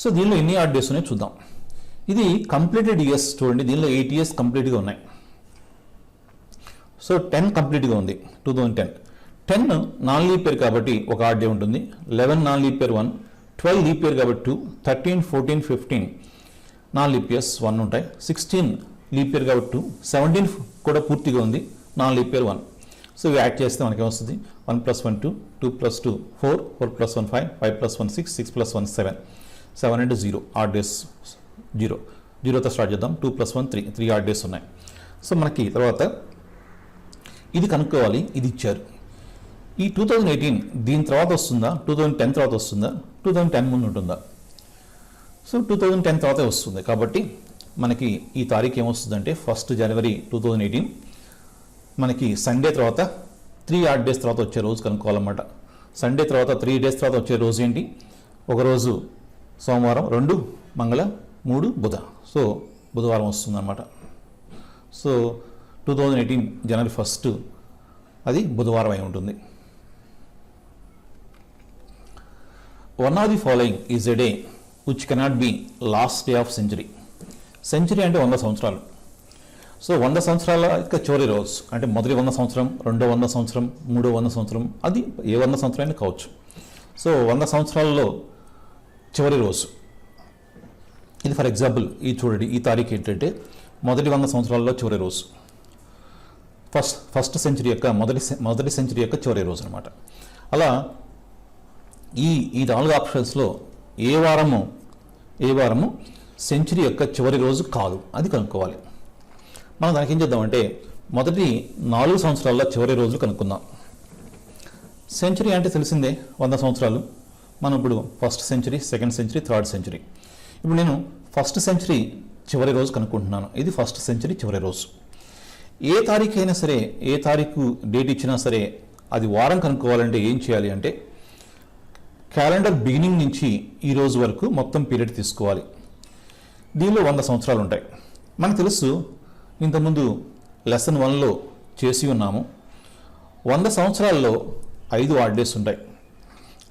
సో దీనిలో ఎన్ని ఆడ్ డేస్ ఉన్నాయో చూద్దాం. ఇది కంప్లీటెడ్ ఇయర్స్ చూడండి, దీనిలో 8 ఇయర్స్ కంప్లీట్గా ఉన్నాయి. సో 10 కంప్లీట్గా ఉంది 2010. 10 నాన్ లీప్ ఇయర్ కాబట్టి ఒక ఆడ్ డే ఉంటుంది. 11 non leap year 1, 12 leap year కాబట్టి 2, 13, 14, 15 నాన్ లీప్ ఇయర్స్ 1 ఉంటాయి. 16 లీప్ ఇయర్ కాబట్టి 2, 17 కూడా పూర్తిగా ఉంది, నాన్ లీప్ ఇయర్ 1. సో ఇవి యాడ్ చేస్తే మనకి ఏమొస్తుంది? 1 + 1 2, 2 + 2 4, 4 + 1 5, 5 + 1 6, 6 + 1 7, 7 అంటే 0 ఆడ్ డేస్ 0. 0తో స్టార్ట్ చేద్దాం. 2 + 1 3, 3 ఆడ్ డేస్ ఉన్నాయి. సో మనకి తర్వాత ఇది కనుక్కోవాలి, ఇది ఇచ్చారు. ఈ 2018 దీని తర్వాత వస్తుందా, 2010 తర్వాత వస్తుందా, 2010 ముందు ఉంటుందా? సో 2010 తర్వాతే వస్తుంది కాబట్టి మనకి ఈ తారీఖు ఏమొస్తుందంటే 1 జనవరి 2018 మనకి సండే తర్వాత 3 ఆడ్ డేస్ తర్వాత వచ్చే రోజు కనుక్కోవాలన్నమాట. సండే తర్వాత 3 డేస్ తర్వాత వచ్చే రోజు ఏంటి? ఒకరోజు సోమవారం, 2 మంగళ, 3 బుధ. సో బుధవారం వస్తుందన్నమాట. సో 2018 జనవరి 1 అది బుధవారం అయి ఉంటుంది. One of the following is a day which cannot be last day of century. Century అంటే 100 సంవత్సరాలు. సో 100 సంవత్సరాల యొక్క చివరి రోజు అంటే మొదటి 100 సంవత్సరం, రెండో 100 సంవత్సరం, మూడో 100 సంవత్సరం, అది ఏ 100 సంవత్సరం అయినా కావచ్చు. సో 100 సంవత్సరాల్లో చివరి రోజు ఇది ఫర్ ఎగ్జాంపుల్ ఈ చూడండి, ఈ తారీఖు ఏంటంటే మొదటి 100 సంవత్సరాల్లో చివరి రోజు, ఫస్ట్ సెంచరీ యొక్క మొదటి సెంచరీ యొక్క చివరి రోజు అనమాట. అలా ఈ 4 ఆప్షన్స్లో ఏ వారము సెంచరీ యొక్క చివరి రోజు కాదు, అది కనుక్కోవాలి. మనం దానికి ఏం చేద్దామంటే మొదటి 4 సంవత్సరాల చివరి రోజులు కనుక్కుందాం. సెంచరీ అంటే తెలిసిందే 100 సంవత్సరాలు. మనం ఇప్పుడు first century, second century, third century. ఇప్పుడు నేను ఫస్ట్ సెంచరీ చివరి రోజు కనుక్కుంటున్నాను. ఇది ఫస్ట్ సెంచరీ చివరి రోజు. ఏ తారీఖు అయినా సరే, ఏ తారీఖు డేట్ ఇచ్చినా సరే అది వారం కనుక్కోవాలంటే ఏం చేయాలి అంటే క్యాలెండర్ బిగినింగ్ నుంచి ఈ రోజు వరకు మొత్తం పీరియడ్ తీసుకోవాలి. దీనిలో 100 సంవత్సరాలు ఉంటాయి. మనకు తెలుసు, ఇంతకుముందు లెసన్ 1లో చేసి ఉన్నాము. 100 సంవత్సరాల్లో 5 ఆడ్ డేస్ ఉంటాయి.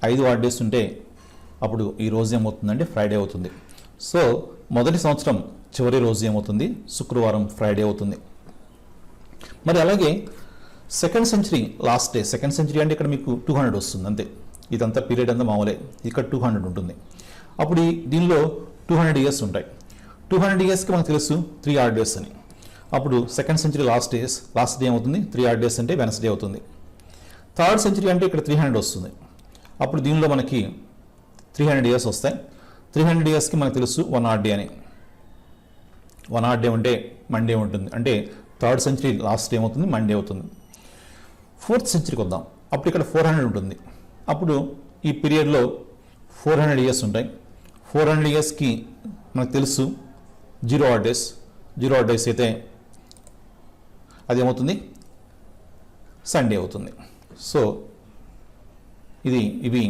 5 ఆడ్ డేస్ ఉంటే అప్పుడు ఈ రోజు ఏమవుతుందంటే ఫ్రైడే అవుతుంది. సో మొదటి సంవత్సరం చివరి రోజు ఏమవుతుంది, శుక్రవారం, ఫ్రైడే అవుతుంది. మరి అలాగే second century last day, second century అంటే ఇక్కడ మీకు 200 వస్తుంది అంతే. ఇదంతా పీరియడ్ అంతా మామూలే, ఇక్కడ 200 ఉంటుంది. అప్పుడు దీనిలో 200 ఇయర్స్ ఉంటాయి. 200 ఇయర్స్కి మనకు తెలుసు 3 ఆడ్ డేస్ అని. అప్పుడు సెకండ్ సెంచరీ లాస్ట్ డే ఏమవుతుంది, 3 ఆడ్ డేస్ అంటే వెనస్డే అవుతుంది. థర్డ్ సెంచరీ అంటే ఇక్కడ 300 వస్తుంది. అప్పుడు దీనిలో మనకి 300 ఇయర్స్ వస్తాయి. 300 ఇయర్స్కి మనకు తెలుసు 1 ఆడ్ డే అని. 1 ఆడ్ డే ఉంటే మండే ఉంటుంది, అంటే థర్డ్ సెంచరీ లాస్ట్ డే ఏమవుతుంది, మండే అవుతుంది. ఫోర్త్ సెంచరీకి వద్దాం. అప్పుడు ఇక్కడ 400 ఉంటుంది. అప్పుడు ఈ పీరియడ్లో 400 ఇయర్స్ ఉంటాయి. 400 ఇయర్స్కి మనకు తెలుసు 0 ఆడ్ డేస్. 0 ఆడ్ డేస్ అయితే అది ఏమవుతుంది, సండే అవుతుంది. సో ఇవి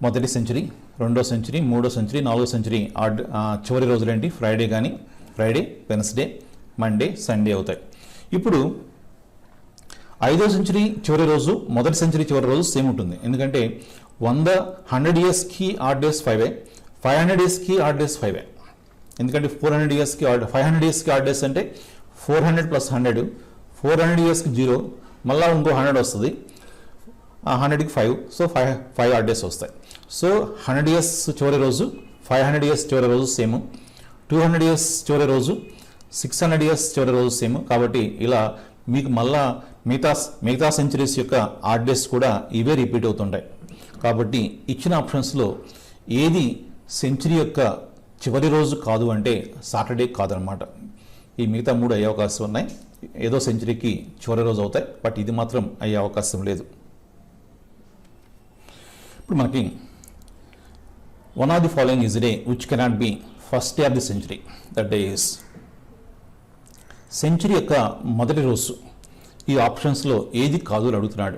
మొదటి సెంచరీ, రెండో సెంచరీ, మూడో సెంచరీ, 4వ సెంచరీ చివరి రోజులు ఏంటి, ఫ్రైడే, వెన్స్డే, మండే, సండే అవుతాయి. ఇప్పుడు 5వ సెంచరీ చివరి రోజు, మొదటి సెంచరీ చివరి రోజు సేమ్ ఉంటుంది. ఎందుకంటే 100 ఇయర్స్కి ఆడ్ డేస్ 5, 500 ఇయర్స్కి ఆడ్ డేస్ 5. ఎందుకంటే 400 ఇయర్స్కి 500 ఇయర్స్కి ఆడ్ డేస్ అంటే 400 + 100, 400 ఇయర్స్కి 0, మళ్ళీ ఇంకో 100 వస్తుంది, 100కి 5, సో 5 ఆడ్ డేస్ వస్తాయి. సో 100 ఇయర్స్ చివరి రోజు, 500 ఇయర్స్ చివరి రోజు సేమ్, 200 ఇయర్స్ చివరి రోజు, 600 ఇయర్స్ చివరి రోజు సేమ్. కాబట్టి ఇలా మీకు మళ్ళా మిగతా సెంచరీస్ యొక్క ఆడ్ డేస్ కూడా ఇవే రిపీట్ అవుతుంటాయి. కాబట్టి ఇచ్చిన ఆప్షన్స్లో ఏది సెంచరీ యొక్క చివరి రోజు కాదు అంటే సాటర్డే కాదనమాట. ఈ మిగతా 3 అయ్యే అవకాశం ఉన్నాయి. ఏదో సెంచరీకి చివరి రోజు అవుతాయి, బట్ ఇది మాత్రం అయ్యే అవకాశం లేదు. ఇప్పుడు మనకి one of the following is day which cannot be first day of the century. That day is century యొక్క మొదటి రోజు. ఈ ఆప్షన్స్లో ఏది కాదు అని అడుగుతున్నాడు.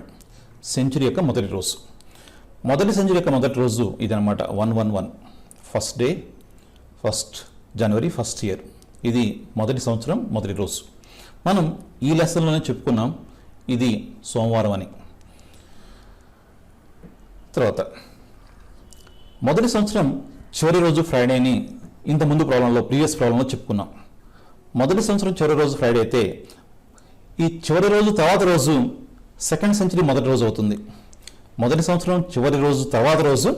సెంచరీ యొక్క మొదటి రోజు, మొదటి సెంచరీ యొక్క మొదటి రోజు ఇదనమాట, 111 ఫస్ట్ డే, 1 జనవరి, ఫస్ట్ ఇయర్. ఇది మొదటి సంవత్సరం మొదటి రోజు. మనం ఈ లెసన్లోనే చెప్పుకున్నాం ఇది సోమవారం అని. తర్వాత మొదటి సంవత్సరం చివరి రోజు ఫ్రైడే అని ఇంతకుముందు ప్రీవియస్ ప్రాబ్లంలో చెప్పుకున్నాం. మొదటి సంవత్సరం చివరి రోజు ఫ్రైడే అయితే ఈ చివరి రోజు తర్వాత రోజు సెకండ్ సెంచరీ మొదటి రోజు అవుతుంది. మొదటి సంవత్సరం చివరి రోజు తర్వాత రోజు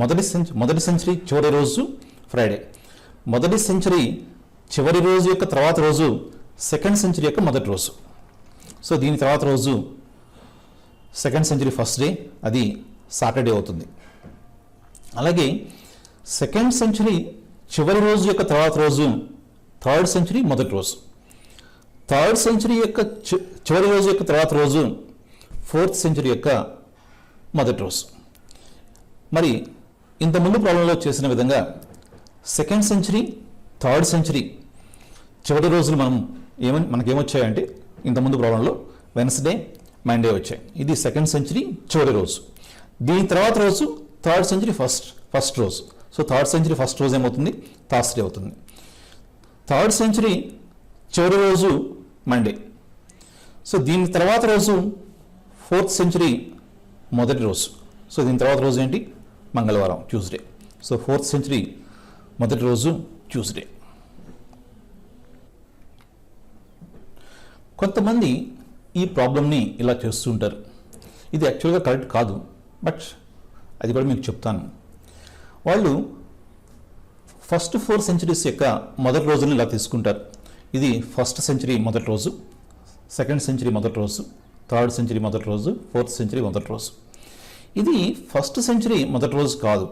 మొదటి సెంచరీ చివరి రోజు ఫ్రైడే. మొదటి సెంచరీ చివరి రోజు యొక్క తర్వాత రోజు సెకండ్ సెంచరీ యొక్క మొదటి రోజు. సో దీని తర్వాత రోజు సెకండ్ సెంచరీ ఫస్ట్ డే, అది సాటర్డే అవుతుంది. అలాగే సెకండ్ సెంచరీ చివరి రోజు యొక్క తర్వాత రోజు థర్డ్ సెంచరీ మొదటి రోజు. థర్డ్ సెంచరీ యొక్క చివరి రోజు యొక్క తర్వాత రోజు ఫోర్త్ సెంచరీ యొక్క మొదటి రోజు. మరి ఇంతకుముందు ప్రాబ్లంలో చేసిన విధంగా సెకండ్ సెంచరీ, థర్డ్ సెంచరీ చివరి రోజులు మనకేమొచ్చాయంటే ఇంతకుముందు ప్రాబ్లంలో వెన్స్డే, మండే వచ్చాయి. ఇది సెకండ్ సెంచరీ చివరి రోజు. దీని తర్వాత రోజు థర్డ్ సెంచరీ ఫస్ట్ రోజు. సో థర్డ్ సెంచరీ ఫస్ట్ రోజు ఏమవుతుంది, థర్స్డే అవుతుంది. థర్డ్ సెంచరీ చివరి రోజు మండే. సో దీని తర్వాత రోజు ఫోర్త్ సెంచరీ మొదటి రోజు. సో దీని తర్వాత రోజు ఏంటి, మంగళవారం, ట్యూస్డే. సో ఫోర్త్ సెంచరీ మొదటి రోజు ట్యూస్డే. కొంతమంది ఈ ప్రాబ్లమ్ని ఇలా చేస్తూ ఉంటారు. ఇది యాక్చువల్గా కరెక్ట్ కాదు, బట్ అది కూడా మీకు చెప్తాను. వాళ్ళు ఫస్ట్ 4 సెంచరీస్ యొక్క మొదటి రోజుని ఇలా తీసుకుంటారు. ఇది ఫస్ట్ సెంచరీ మొదటి రోజు, సెకండ్ సెంచరీ మొదటి రోజు, థర్డ్ సెంచరీ మొదటి రోజు, ఫోర్త్ సెంచరీ మొదటి రోజు. ఇది ఫస్ట్ సెంచరీ మొదటి రోజు కాదు,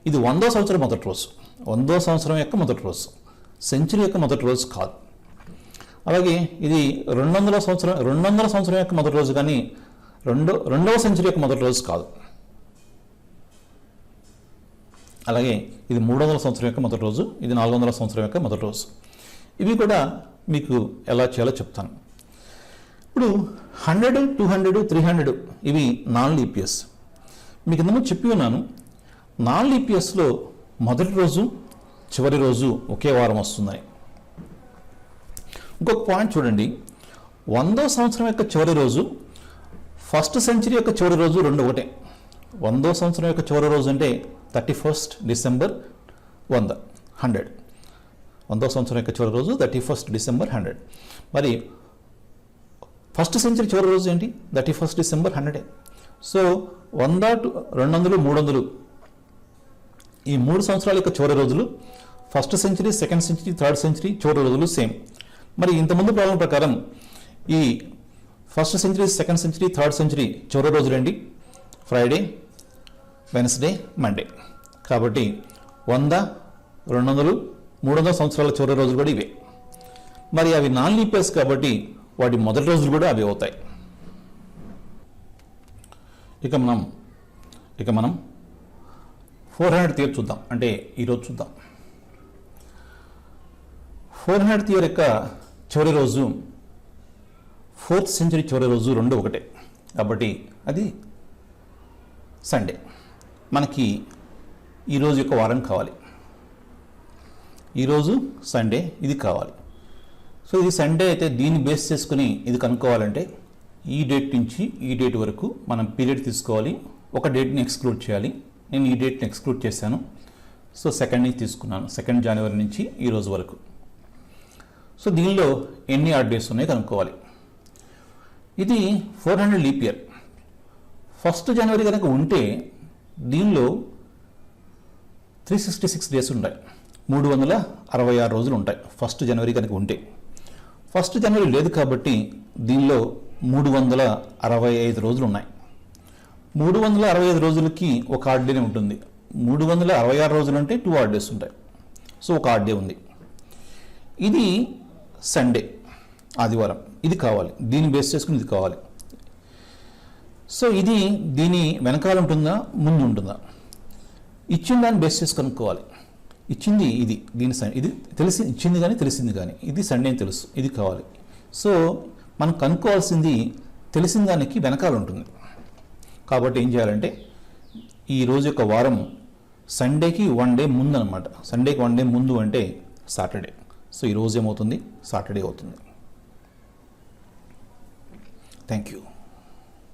ఇది 100వ సంవత్సరం మొదటి రోజు, 100వ సంవత్సరం యొక్క మొదటి రోజు, సెంచరీ యొక్క మొదటి రోజు కాదు. అలాగే ఇది 200వ సంవత్సరం యొక్క మొదటి రోజు, కానీ రెండవ సెంచరీ యొక్క మొదటి రోజు కాదు. అలాగే ఇది 300వ సంవత్సరం యొక్క మొదటి రోజు, ఇది 400వ సంవత్సరం యొక్క మొదటి రోజు. ఇవి కూడా మీకు ఎలా చేయాలో చెప్తాను. ఇప్పుడు 100, 200, 300 ఇవి నాన్ లీప్ ఇయర్స్. మీకు ఇంతకుముందు చెప్పి ఉన్నాను, నాన్ లీప్ ఇయర్స్లో మొదటి రోజు చివరి రోజు ఒకే వారం వస్తుందని. ఇంకొక పాయింట్ చూడండి, 100వ సంవత్సరం యొక్క చివరి రోజు ఫస్ట్ సెంచరీ యొక్క చివరి రోజు రెండు ఒకటే. 100వ సంవత్సరం యొక్క చివరి రోజు అంటే 31st డిసెంబర్ 100. 100వ సంవత్సరం యొక్క చివరి రోజు 31st డిసెంబర్ 100. మరి ఫస్ట్ సెంచరీ చివరి రోజు ఏంటి? 31st December 100. సో 100, 200, 300 ఈ 3 సంవత్సరాల యొక్క చివరి రోజులు first century, second century, third century చివరి రోజులు సేమ్. మరి ఇంతకుముందు ప్రాబ్లం ప్రకారం ఈ first century, second century, third century చివరి రోజులు ఏంటి? Friday, Wednesday, Monday. కాబట్టి 100, 200, 300 సంవత్సరాల చివరి రోజులు కూడా ఇవే. మరి అవి నాన్ లీప్ ఇయర్స్ కాబట్టి వాటి మొదటి రోజులు కూడా అవి అవుతాయి. ఇక మనం 400th ఇయర్ చూద్దాం, అంటే ఈరోజు చూద్దాం. 400th ఇయర్ యొక్క చివరి రోజు, 4th సెంచరీ చివరి రోజు రెండు ఒకటే. కాబట్టి అది సండే. మనకి ఈరోజు యొక్క వారం కావాలి, ఈరోజు సండే ఇది కావాలి. సో ఇది సండే అయితే దీన్ని బేస్ చేసుకుని ఇది కనుక్కోవాలంటే ఈ డేట్ నుంచి ఈ డేట్ వరకు మనం పీరియడ్ తీసుకోవాలి, ఒక డేట్ని ఎక్స్క్లూడ్ చేయాలి. నేను ఈ డేట్ని ఎక్స్క్లూడ్ చేశాను. సో 2nd నుంచి తీసుకున్నాను, 2nd జనవరి నుంచి ఈ రోజు వరకు. సో దీనిలో ఎన్ని ఆడ్ డేస్ ఉన్నాయో కనుక్కోవాలి. ఇది 400 లీప్ ఇయర్. 1st జనవరి కనుక ఉంటే దీనిలో 366 డేస్ ఉంటాయి, 366 రోజులు ఉంటాయి 1st జనవరి కనుక ఉంటే. 1st జనవరి లేదు కాబట్టి దీనిలో 365 రోజులు ఉన్నాయి. 365 రోజులకి ఒక ఆడ్ డేనే ఉంటుంది. 366 రోజులు అంటే 2 ఆడ్ డేస్ ఉంటాయి. సో ఒక ఆడ్ డే ఉంది. ఇది సండే, ఆదివారం. ఇది కావాలి, దీన్ని బేస్ చేసుకుని ఇది కావాలి. సో ఇది దీని వెనకాల ఉంటుందా, ముందు ఉంటుందా? ఇచ్చిన దాన్ని బేస్ చేసి కనుక్కోవాలి. ఇచ్చింది ఇది, దీని ఇది ఇచ్చింది కానీ తెలిసింది కానీ ఇది సండే అని తెలుసు, ఇది కావాలి. సో మనం కనుక్కోవాల్సింది తెలిసిన దానికి వెనకాల ఉంటుంది. కాబట్టి ఏం చేయాలంటే ఈ రోజు యొక్క వారం సండేకి 1 డే ముందు అనమాట. సండేకి 1 డే ముందు అంటే సాటర్డే. సో ఈరోజు ఏమవుతుంది? సాటర్డే అవుతుంది. Thank you.